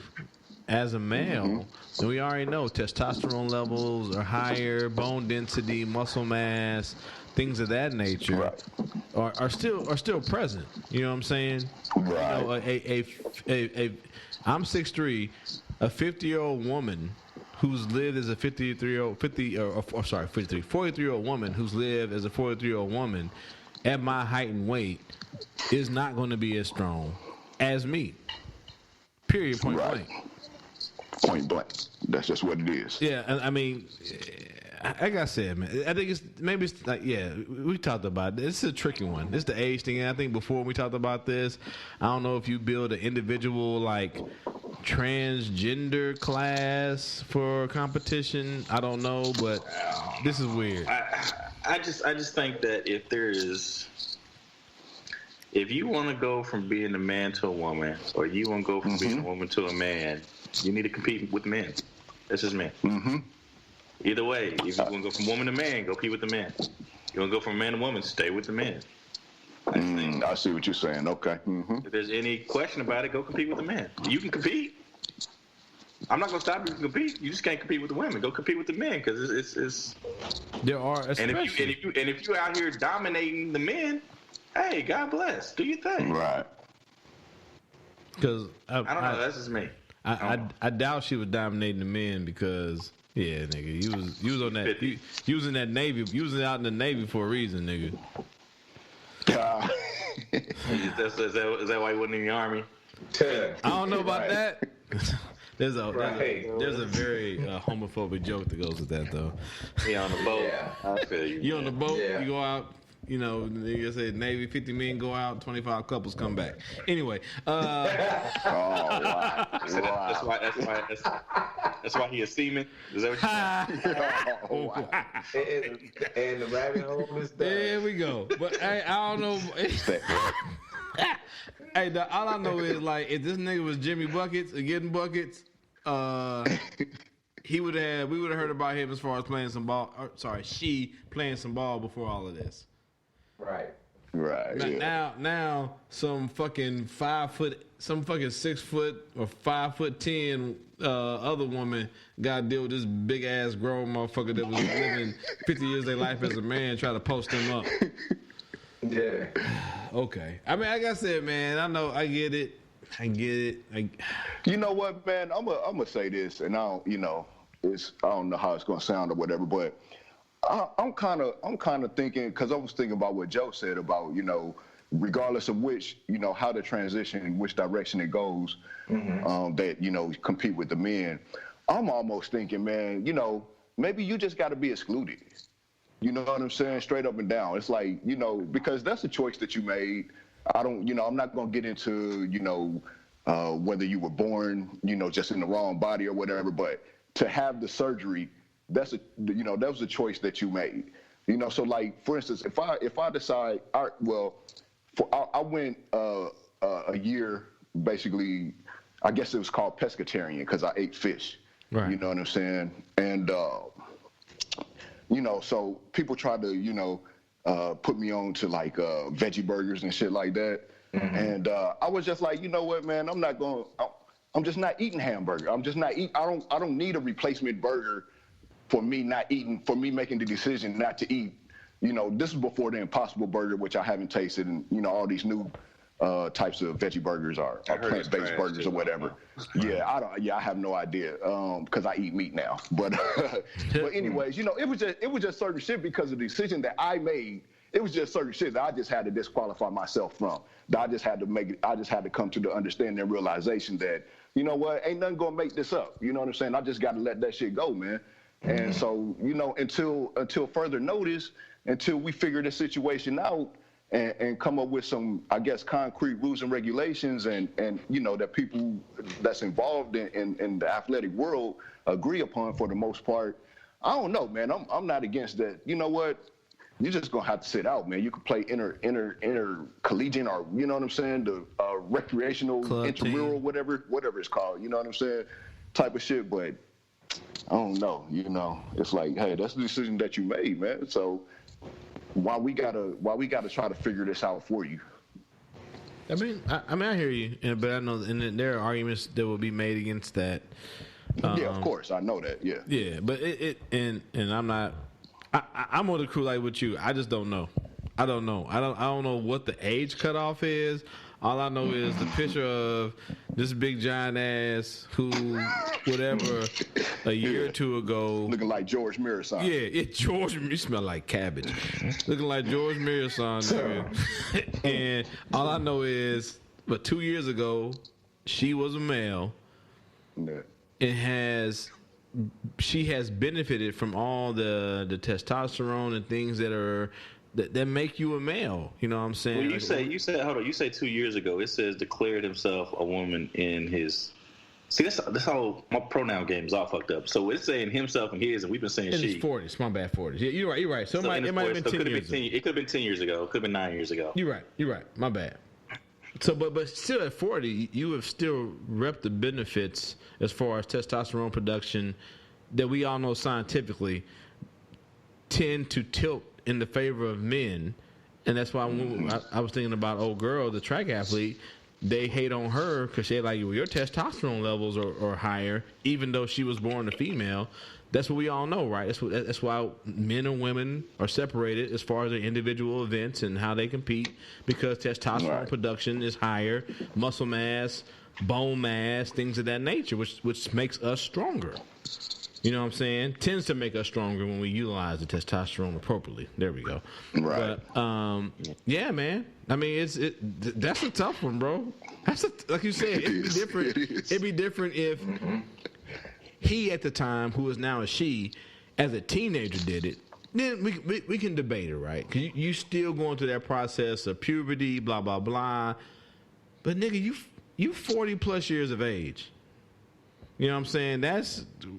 as a male, and we already know testosterone levels are higher, bone density, muscle mass, things of that nature are still present. You know what I'm saying? Right. I'm 6'3", a 50-year-old woman who's lived as a 43-year-old woman who's lived as a 43-year-old woman at my height and weight is not going to be as strong as me. Period. Point blank. Point blank. That's just what it is. Yeah, I mean, like I said, man, I think it's like, yeah, we talked about it. This is a tricky one. This is the age thing. And I think before we talked about this, I don't know if you build an individual like transgender class for competition. I don't know, but this is weird. I just think that if you want to go from being a man to a woman, or you want to go from being a woman to a man, you need to compete with men. That's just men. Either way, if you want to go from woman to man, go compete with the man. You want to go from man to woman, stay with the man. I see what you're saying. Okay. If there's any question about it, go compete with the man. You can compete. I'm not going to stop you from compete. You just can't compete with the women. Go compete with the men, because it's there are, and if you out here dominating the men, hey, God bless. Do your thing. Right. Because I don't know. That's just me. I doubt she was dominating the men because, yeah, nigga, you was on that. You was in that Navy. You was out in the Navy for a reason, nigga. Is that why you wasn't in the Army? I don't know about that. There's a very homophobic joke that goes with that, though. Yeah, on the boat. Yeah. I feel you. You on the boat, you go out. You know, they say Navy 50 men go out, 25 couples come back. Anyway, wow. That's why he a seaman. Is that what you saying? And the rabbit hole is done. There we go. But I don't know. Hey, all I know is, like, if this nigga was Jimmy Buckets or getting buckets, we would have heard about him as far as playing some ball. She playing some ball before all of this. Right. Now, some fucking 5 foot, some fucking 6 foot or 5'10" other woman got to deal with this big ass grown motherfucker that was living 50 years of their life as a man, try to post them up. Yeah. Okay. I mean, like I said, man, I know, I get it. You know what, man? I'm gonna say this, and I don't know how it's gonna sound or whatever, but I'm kind of thinking, because I was thinking about what Joe said about, regardless of which, how the transition, in which direction it goes, that, compete with the men. I'm almost thinking, man, maybe you just got to be excluded. You know what I'm saying? Straight up and down. It's like, you know, because that's a choice that you made. I'm not going to get into, you know, whether you were born, you know, just in the wrong body or whatever, but to have the surgery, that was a choice that you made. You know, so like, for instance, if I decide, I went a year, basically, I guess it was called pescatarian because I ate fish. Right. You know what I'm saying? And, you know, so people try to, you know, put me on to like veggie burgers and shit like that. Mm-hmm. And I was just like, you know what, man, I'm just not eating hamburger. I'm just not eating. I don't need a replacement burger for me making the decision not to eat. You know, this is before the Impossible Burger, which I haven't tasted, and you know, all these new types of veggie burgers are plant-based burgers or whatever. Yeah, I have no idea because I eat meat now. But anyways, you know, it was just certain shit because of the decision that I made. It was just certain shit that I just had to disqualify myself from. That I just had to come to the understanding and realization that, you know what, ain't nothing gonna make this up. You know what I'm saying? I just got to let that shit go, man. And so, you know, until further notice, until we figure this situation out and come up with some, I guess, concrete rules and regulations and you know, that people that's involved in the athletic world agree upon for the most part. I don't know, man. I'm not against that. You know what? You're just gonna have to sit out, man. You can play intercollegiate or, you know what I'm saying, the recreational, club intramural, whatever it's called. You know what I'm saying, type of shit. But I don't know. You know, it's like, hey, that's the decision that you made, man. So why we gotta try to figure this out for you? I mean, I hear you, but I know, and there are arguments that will be made against that. Yeah, of course, I know that. Yeah. Yeah, but and I'm not. I'm on the crew like with you. I just don't know. I don't know. I don't know what the age cutoff is. All I know is the picture of this big giant ass who, whatever, a year or two ago, looking like George Mirasan. Yeah, George. You smell like cabbage. Looking like George Mirasan. And all I know is, but 2 years ago, she was a male. Yeah. She has benefited from all the testosterone and things that make you a male. You know what I'm saying? Well, you said hold on. You say 2 years ago. It says declared himself a woman in his. See, that's how my pronoun game is all fucked up. So it's saying himself and his, and we've been saying in she. his 40s. My bad, 40s. Yeah, you're right. So it might have been 10 years ago. It could have been 10 years ago. It could have been 9 years ago. You're right. My bad. So, but still at 40, you have still reaped the benefits as far as testosterone production that we all know scientifically tend to tilt in the favor of men. And that's why I was thinking about old girl, the track athlete. They hate on her because they're like, well, your testosterone levels are higher, even though she was born a female. That's what we all know, right? That's why men and women are separated as far as their individual events and how they compete, because testosterone production is higher, muscle mass, bone mass, things of that nature, which makes us stronger. You know what I'm saying? Tends to make us stronger when we utilize the testosterone appropriately. There we go. Right. But, yeah, man. I mean, that's a tough one, bro. Like you said, it'd be different. It'd be different if he at the time, who is now a she, as a teenager did it. Then we can debate it, right? Because you still going through that process of puberty, blah blah blah. But nigga, you 40 plus years of age. You know what I'm saying?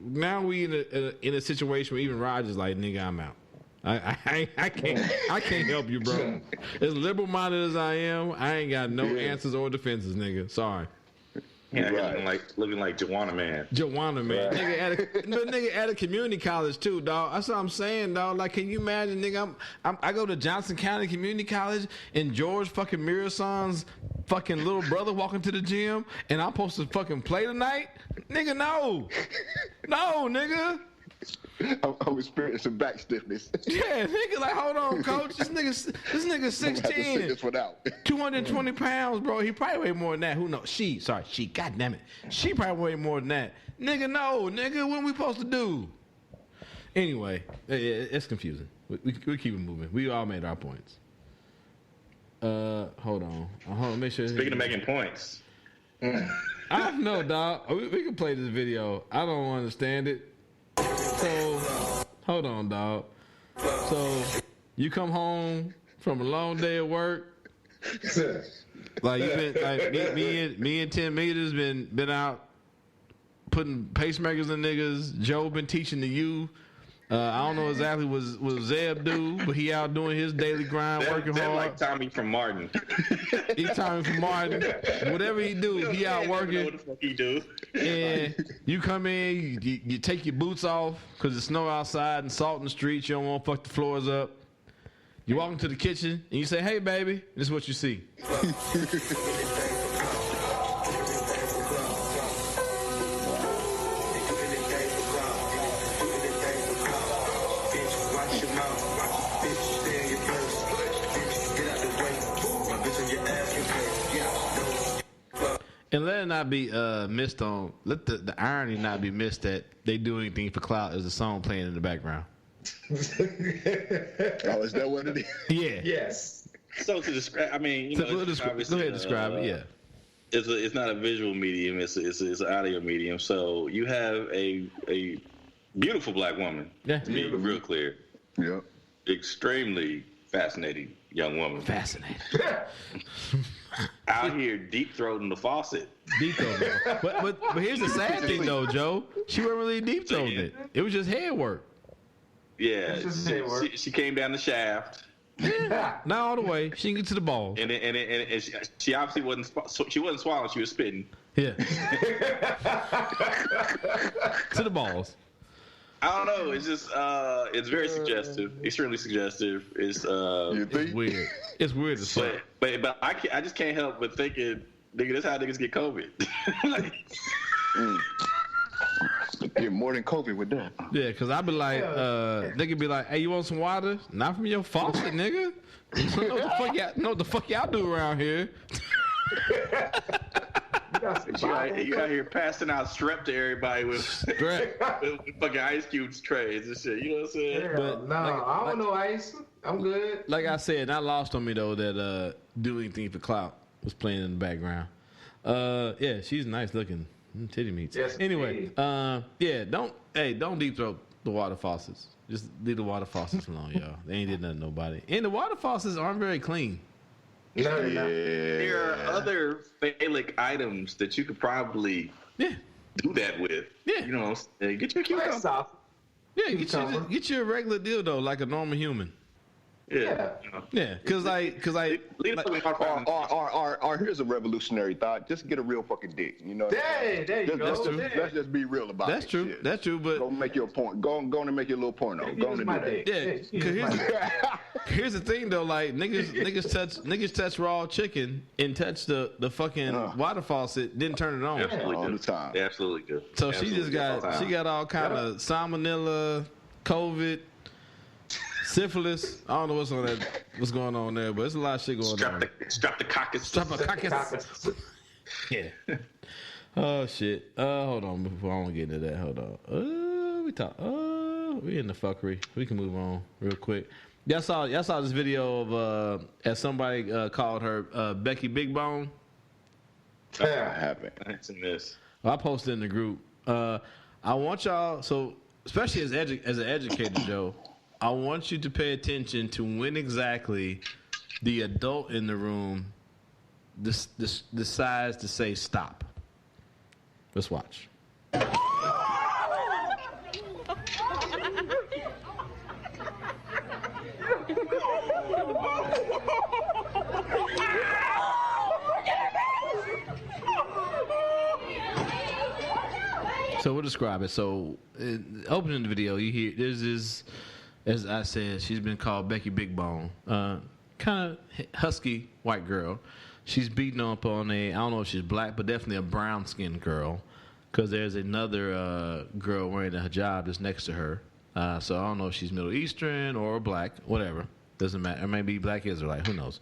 Now we in a situation where even Roger's like, nigga, I'm out. I can't help you, bro. As liberal minded as I am, I ain't got no answers or defenses, nigga. Sorry. Yeah, looking like Joanna Man. Joanna Man. Right. Nigga at a community college too, dog. That's what I'm saying, dog. Like, can you imagine, nigga? I go to Johnson County Community College and George fucking Mirasan's fucking little brother walking to the gym and I'm supposed to fucking play tonight? Nigga, no. No, nigga. I'm experiencing back stiffness. Yeah, nigga, like, hold on, coach. This nigga 6'10". This one out. 220 pounds, bro. He probably weigh more than that. Who knows? She, God damn it. She probably weigh more than that. Nigga, no. Nigga, what we supposed to do? Anyway, it's confusing. We keep it moving. We all made our points. Hold on. Make sure. Speaking of making points. I don't know, dog. We can play this video. I don't understand it. So, hold on, dog. So you come home from a long day of work. Like you been like me and 10 meters been out putting pacemakers in niggas. Joe been teaching to you. I don't know exactly what Zeb do, but he out doing his daily grind, working hard. Like Tommy from Martin. He's Tommy from Martin. Whatever he do, he out working. What the fuck he do? And you come in, you take your boots off because it's snow outside and salt in the streets. You don't want to fuck the floors up. You walk into the kitchen and you say, "Hey, baby," this is what you see. And let it not be missed on. Let the irony not be missed that they do anything for clout as a song playing in the background. Oh, is that what it is? Yeah. Yes. So to describe, I mean, you know, go ahead, describe it. Yeah. It's not a visual medium. It's an audio medium. So you have a beautiful black woman. Yeah. To be real clear. Yeah. Extremely fascinating young woman. Fascinating. Out here deep throating the faucet. Deep throating. But here's the sad thing though, Joe. She wasn't really deep throating it. It was just head work. Yeah. She came down the shaft. Yeah. Not all the way. She can get to the balls. And she obviously wasn't swallowing. She was spitting. Yeah. To the balls. I don't know. It's just it's very suggestive, extremely suggestive. It's weird. It's weird as fuck. But I just can't help but thinking, nigga, that's how niggas get COVID. Get more than COVID with that. Yeah, cause I be like, nigga be like, "Hey, you want some water? Not from your faucet, nigga. Know what the fuck y'all do around here?" You out here passing out strep to everybody with fucking ice cubes trays and shit. You know what I'm saying? Yeah, but I don't know ice. I'm good. Like I said, not lost on me though that Do Anything for Clout was playing in the background. Yeah, she's nice looking. Titty meats. Yes, anyway, don't deep throat the water faucets. Just leave the water faucets alone, y'all. They ain't did nothing to nobody. And the water faucets aren't very clean. No, there are other phallic items that you could probably do that with. Yeah. You know, get your cucumber. Yeah, get you a regular dildo like a normal human. Yeah. Yeah, cause here's a revolutionary thought. Just get a real fucking dick. You know. There you go. Let's just be real about it. That's true. Shit. That's true. But go make your point. Go and make your little porno. Go and do that. Yeah. Here's the thing though. Like niggas touch raw chicken and touch the fucking water faucet, didn't turn it on. All the time. They absolutely do. So she got all kind of salmonella, COVID, syphilis. I don't know what's going on there, but there's a lot of shit going on. Streptococcus. Yeah. Oh shit. Hold on before I want to get into that. Hold on. We in the fuckery. We can move on real quick. Y'all saw this video of as somebody called her Becky Big Bone. I haven't. I seen this. I posted in the group. I want y'all, so especially as an educator, Joe, I want you to pay attention to when exactly the adult in the room decides to say stop. Let's watch. So we'll describe it. So, opening the video, you hear there's this, as I said, she's been called Becky Big Bone. Kind of husky white girl. She's beating up on I don't know if she's black, but definitely a brown-skinned girl. Because there's another girl wearing a hijab that's next to her. So I don't know if she's Middle Eastern or black, whatever. Doesn't matter. Or maybe black Israelite. Who knows?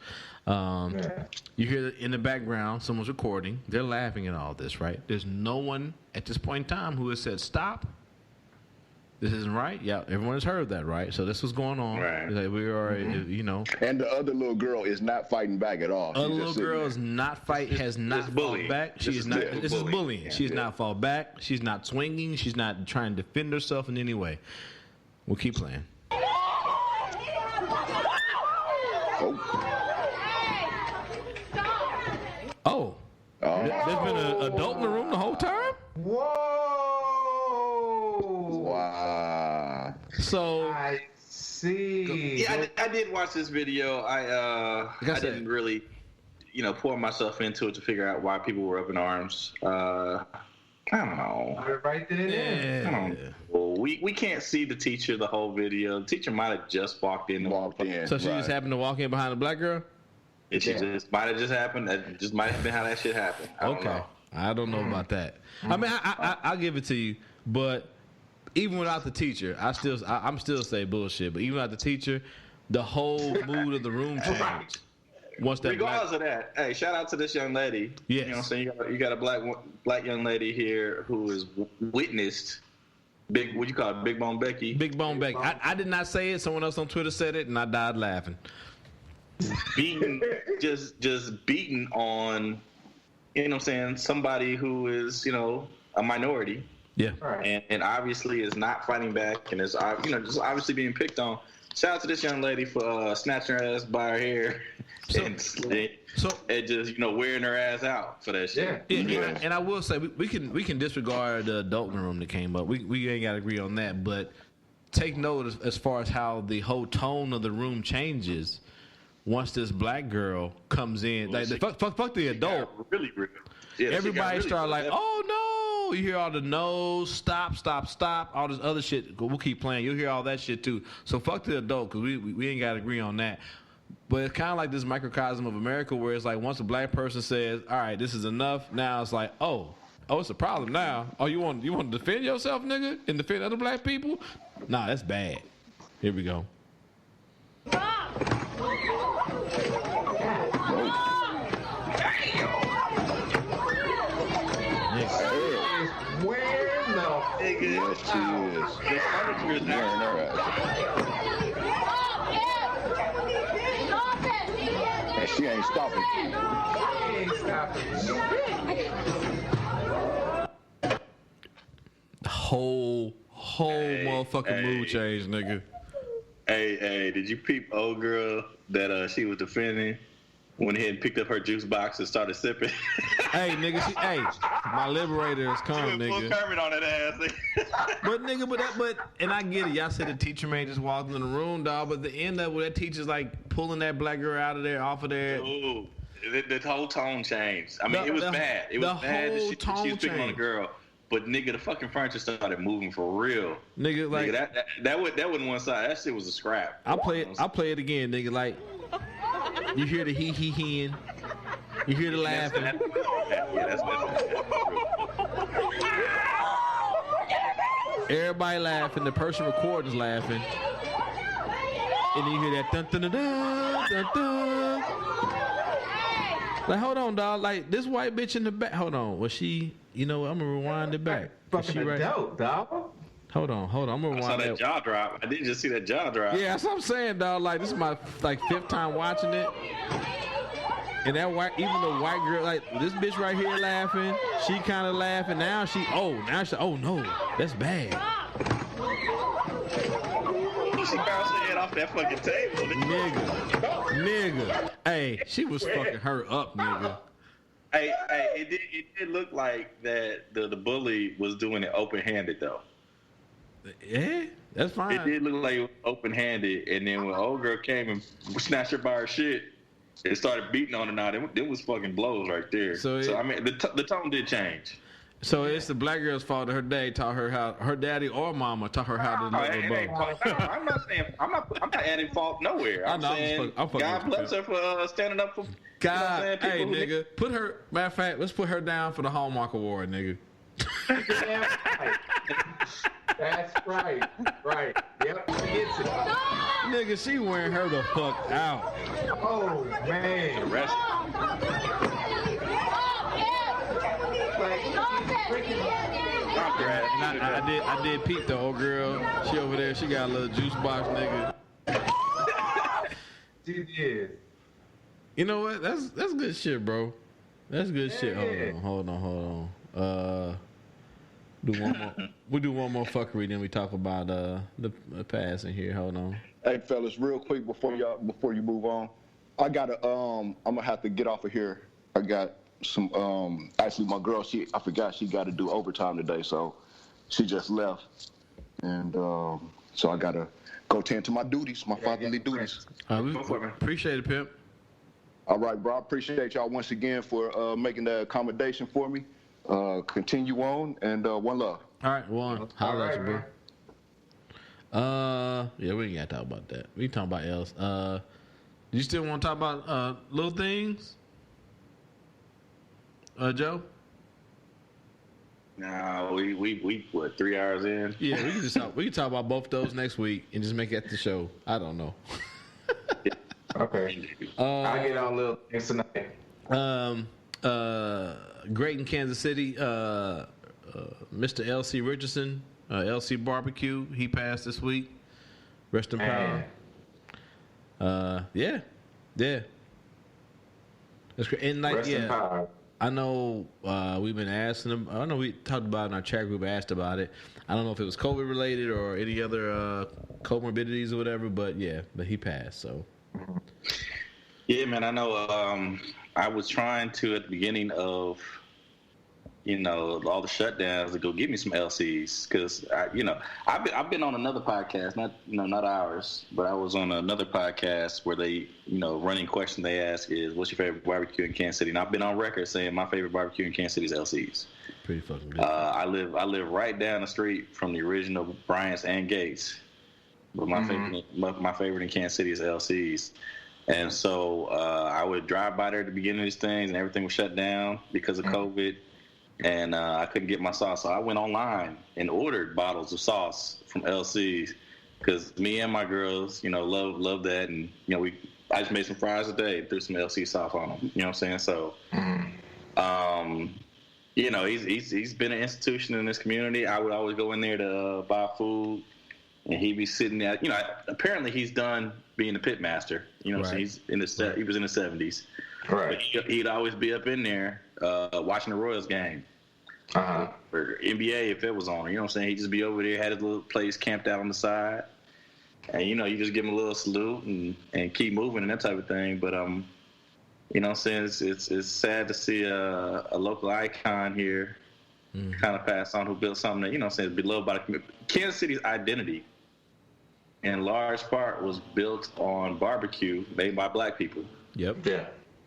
You hear in the background, someone's recording. They're laughing at all this, right? There's no one at this point in time who has said, stop. This isn't right. Yeah, everyone has heard that, right? So this was going on. Right. Like we are, you know. And the other little girl is not fighting back at all. Other little girl is not has not fought back. She is not. This is bullying. She's not fought back. She's not swinging. She's not trying to defend herself in any way. We'll keep playing. Yeah, I did watch this video. I didn't really, pour myself into it to figure out why people were up in arms. I don't know. Right then. I don't know. Well, we can't see the teacher the whole video. The teacher might have just walked in. So she just happened to walk in behind the black girl? It just might have just happened. That just might have been how that shit happened. I don't know about that. I mean, I'll give it to you, but even without the teacher, I'm still say bullshit. But even without the teacher, the whole mood of the room changed. Regardless of that, hey, shout out to this young lady. Yes. You know what I'm saying? You got a black young lady here who has witnessed Big Bone Becky. Big Bone Becky. I did not say it. Someone else on Twitter said it, and I died laughing. Beating, just beating on, somebody who is, a minority. Yeah. And obviously is not fighting back and is, just obviously being picked on. Shout out to this young lady for snatching her ass by her hair and just wearing her ass out for that shit. Yeah. And I will say we can disregard the adult room that came up. We ain't got to agree on that, but take note as far as how the whole tone of the room changes once this black girl comes in. Like fuck the adult. Really real. Yeah, everybody really start like, oh no. You hear all the no's, stop, all this other shit. We'll keep playing. You'll hear all that shit too. So fuck the adult, because we ain't got to agree on that. But it's kind of like this microcosm of America where it's like once a black person says, all right, this is enough, now it's like, oh, it's a problem now. Oh, you want to defend yourself, nigga, and defend other black people? Nah, that's bad. Here we go. Yes, she is. Wearing her ass. And she ain't stopping. Whole motherfucking mood change, nigga. Hey, did you peep old girl that she was defending? Went ahead and picked up her juice box and started sipping. Hey, nigga, my liberator is coming, nigga. Full Kermit on that ass. but and I get it. Y'all said the teacher may just walked in the room, dog. But the end of it, that teacher's like pulling that black girl out of there, off of there. Ooh, the whole tone changed. I mean, it was bad. It was bad that she was picking on the girl. But nigga, the fucking furniture started moving for real. Nigga, like that wasn't one side. That shit was a scrap. I'll play it again, nigga. Like you hear the he-he-heing, you hear the laughing. That's everybody laughing. The person recording is laughing, and then you hear that dun dun dun dun dun dun. Like, hold on, dog. Like this white bitch in the back. Hold on, was she? You know what? I'm gonna rewind it back. Fucking adult, dog. Hold on. I'm gonna rewind I saw that jaw drop. I didn't just see that jaw drop. Yeah, that's what I'm saying, dog. Like this is my fifth time watching it, and that even the white girl, like this bitch right here laughing, she kind of laughing. Now oh no, that's bad. She bounced her head off that fucking table, nigga. Hey, she was fucking her up, nigga. Hey, it did look like that the bully was doing it open-handed though. Yeah, that's fine. It did look like it was open-handed, and then when old girl came and snatched her by her shit and started beating on her, now it was fucking blows right there. So I mean, the tone did change. So it's the black girl's fault that her daddy taught her how, her daddy or mama taught her how to love her both. I'm not saying I'm not adding fault nowhere. I'm saying God bless her for standing up for God. Hey, nigga, put her. Matter of fact, let's put her down for the Hallmark Award, nigga. That's right. Right. Yep. She gets it. Nigga, she wearing her the fuck out. Oh man. I did peep the old girl. She over there. She got a little juice box, nigga. She did. You know what? That's good shit, bro. That's good shit. Hold on. Do one more. We do one more fuckery, then we talk about the past in here. Hold on. Hey fellas, real quick before you move on, I gotta I'm gonna have to get off of here. I got some actually my girl, I forgot she got to do overtime today, so she just left, and so I gotta go tend to my duties, my fatherly duties. We appreciate it, Pimp. All right, bro. I appreciate y'all once again for making that accommodation for me. Continue on, and one love. All right, one. Holla at you, bro. Yeah, we ain't got to talk about that. We talking about else. You still want to talk about little things, Joe? No, we what 3 hours in? Yeah, we can talk about both those next week and just make it the show. I don't know. Okay. I'll get on little things tonight. Great in Kansas City, Mr. L.C. Richardson, L.C. Barbecue. He passed this week. Rest in power. Yeah. That's great. And like, Rest in power. I know we've been asking him. I know we talked about it in our chat group. Asked about it. I don't know if it was COVID related or any other comorbidities or whatever. But yeah, but he passed. So. Yeah, man. I know. I was trying to at the beginning of, all the shutdowns to go get me some LCs because I've been on another podcast, not ours, but I was on another podcast where they, running question they ask is, "What's your favorite barbecue in Kansas City?" And I've been on record saying my favorite barbecue in Kansas City is LCs. Pretty fucking good. I live right down the street from the original Bryant's and Gates, but my favorite in Kansas City is LCs. And so I would drive by there at the beginning of these things, and everything was shut down because of COVID, and I couldn't get my sauce. So I went online and ordered bottles of sauce from LC's because me and my girls, love that. And, I just made some fries today and threw some LC sauce on them. You know what I'm saying? So, he's been an institution in this community. I would always go in there to buy food. And he'd be sitting there, apparently he's done being the pit master. Right. So he's in he was in the 70s. Right. But he'd always be up in there watching the Royals game. Or NBA if it was on. You know what I'm saying? He'd just be over there, had his little place camped out on the side. And, you just give him a little salute and keep moving and that type of thing. But, you know what I'm saying? It's sad to see a local icon here kind of pass on who built something that, is beloved by the community. Kansas City's identity in large part was built on barbecue made by black people. Yep. Yeah.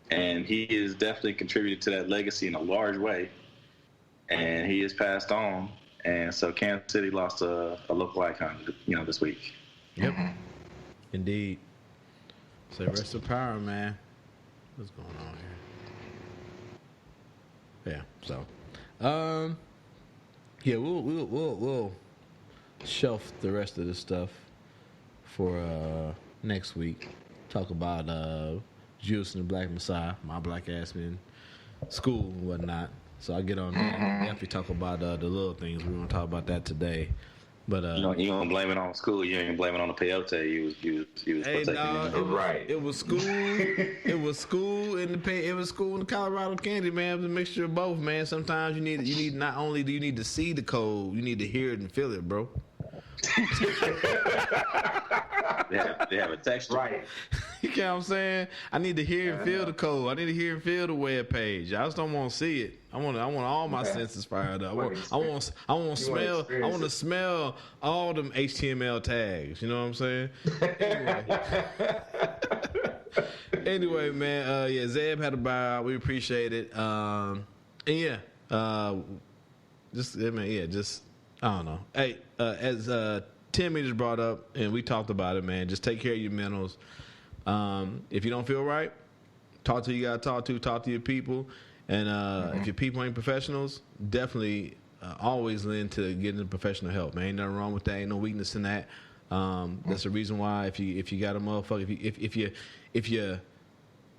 And he has definitely contributed to that legacy in a large way. And he has passed on. And so Kansas City lost a local icon, this week. Yep. Indeed. So rest in power, man. What's going on here? Yeah. So, yeah, we'll shelf the rest of this stuff for next week. Talk about Juice and the Black Messiah, my black ass in school and whatnot. So I'll get on that. Definitely talk about the little things. We're gonna talk about that today. But you don't blame it on school. You ain't blame it on the peyote. You was protecting right. It was school. It was school in the Colorado candy, man. It was a mixture of both, man. Sometimes you need not only do you need to see the code, you need to hear it and feel it, bro. They have a texture. Right. You know what I'm saying? I need to hear and feel the code. I need to hear and feel the web page. I just don't want to see it. I want all my senses fired up. I want to smell all them HTML tags. You know what I'm saying? Anyway, man. Zeb had a buyout. We appreciate it. Just I don't know. Hey, as Timmy just brought up, and we talked about it, man. Just take care of your mentals. If you don't feel right, talk to who you got to talk to your people. And if your people ain't professionals, definitely always lend to getting professional help, man. Ain't nothing wrong with that. Ain't no weakness in that. That's the reason why if you got a motherfucker, if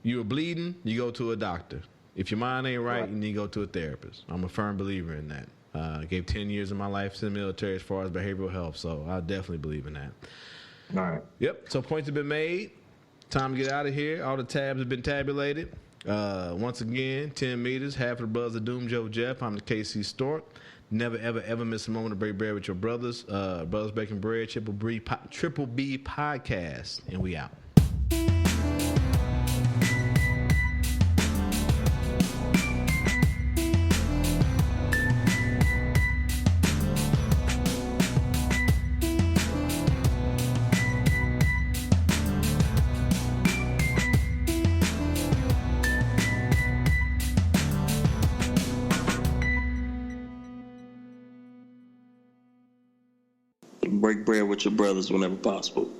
you're bleeding, you go to a doctor. If your mind ain't right, you need to go to a therapist. I'm a firm believer in that. I gave 10 years of my life to the military as far as behavioral health, so I definitely believe in that. All right. Yep. So points have been made. Time to get out of here. All the tabs have been tabulated. Once again, 10 meters, half of the brothers of Doom Joe Jeff. I'm the KC Stork. Never, ever, ever miss a moment to break bread with your brothers. Brothers Breaking Bread, Triple B Podcast. And we out. break bread with your brothers whenever possible.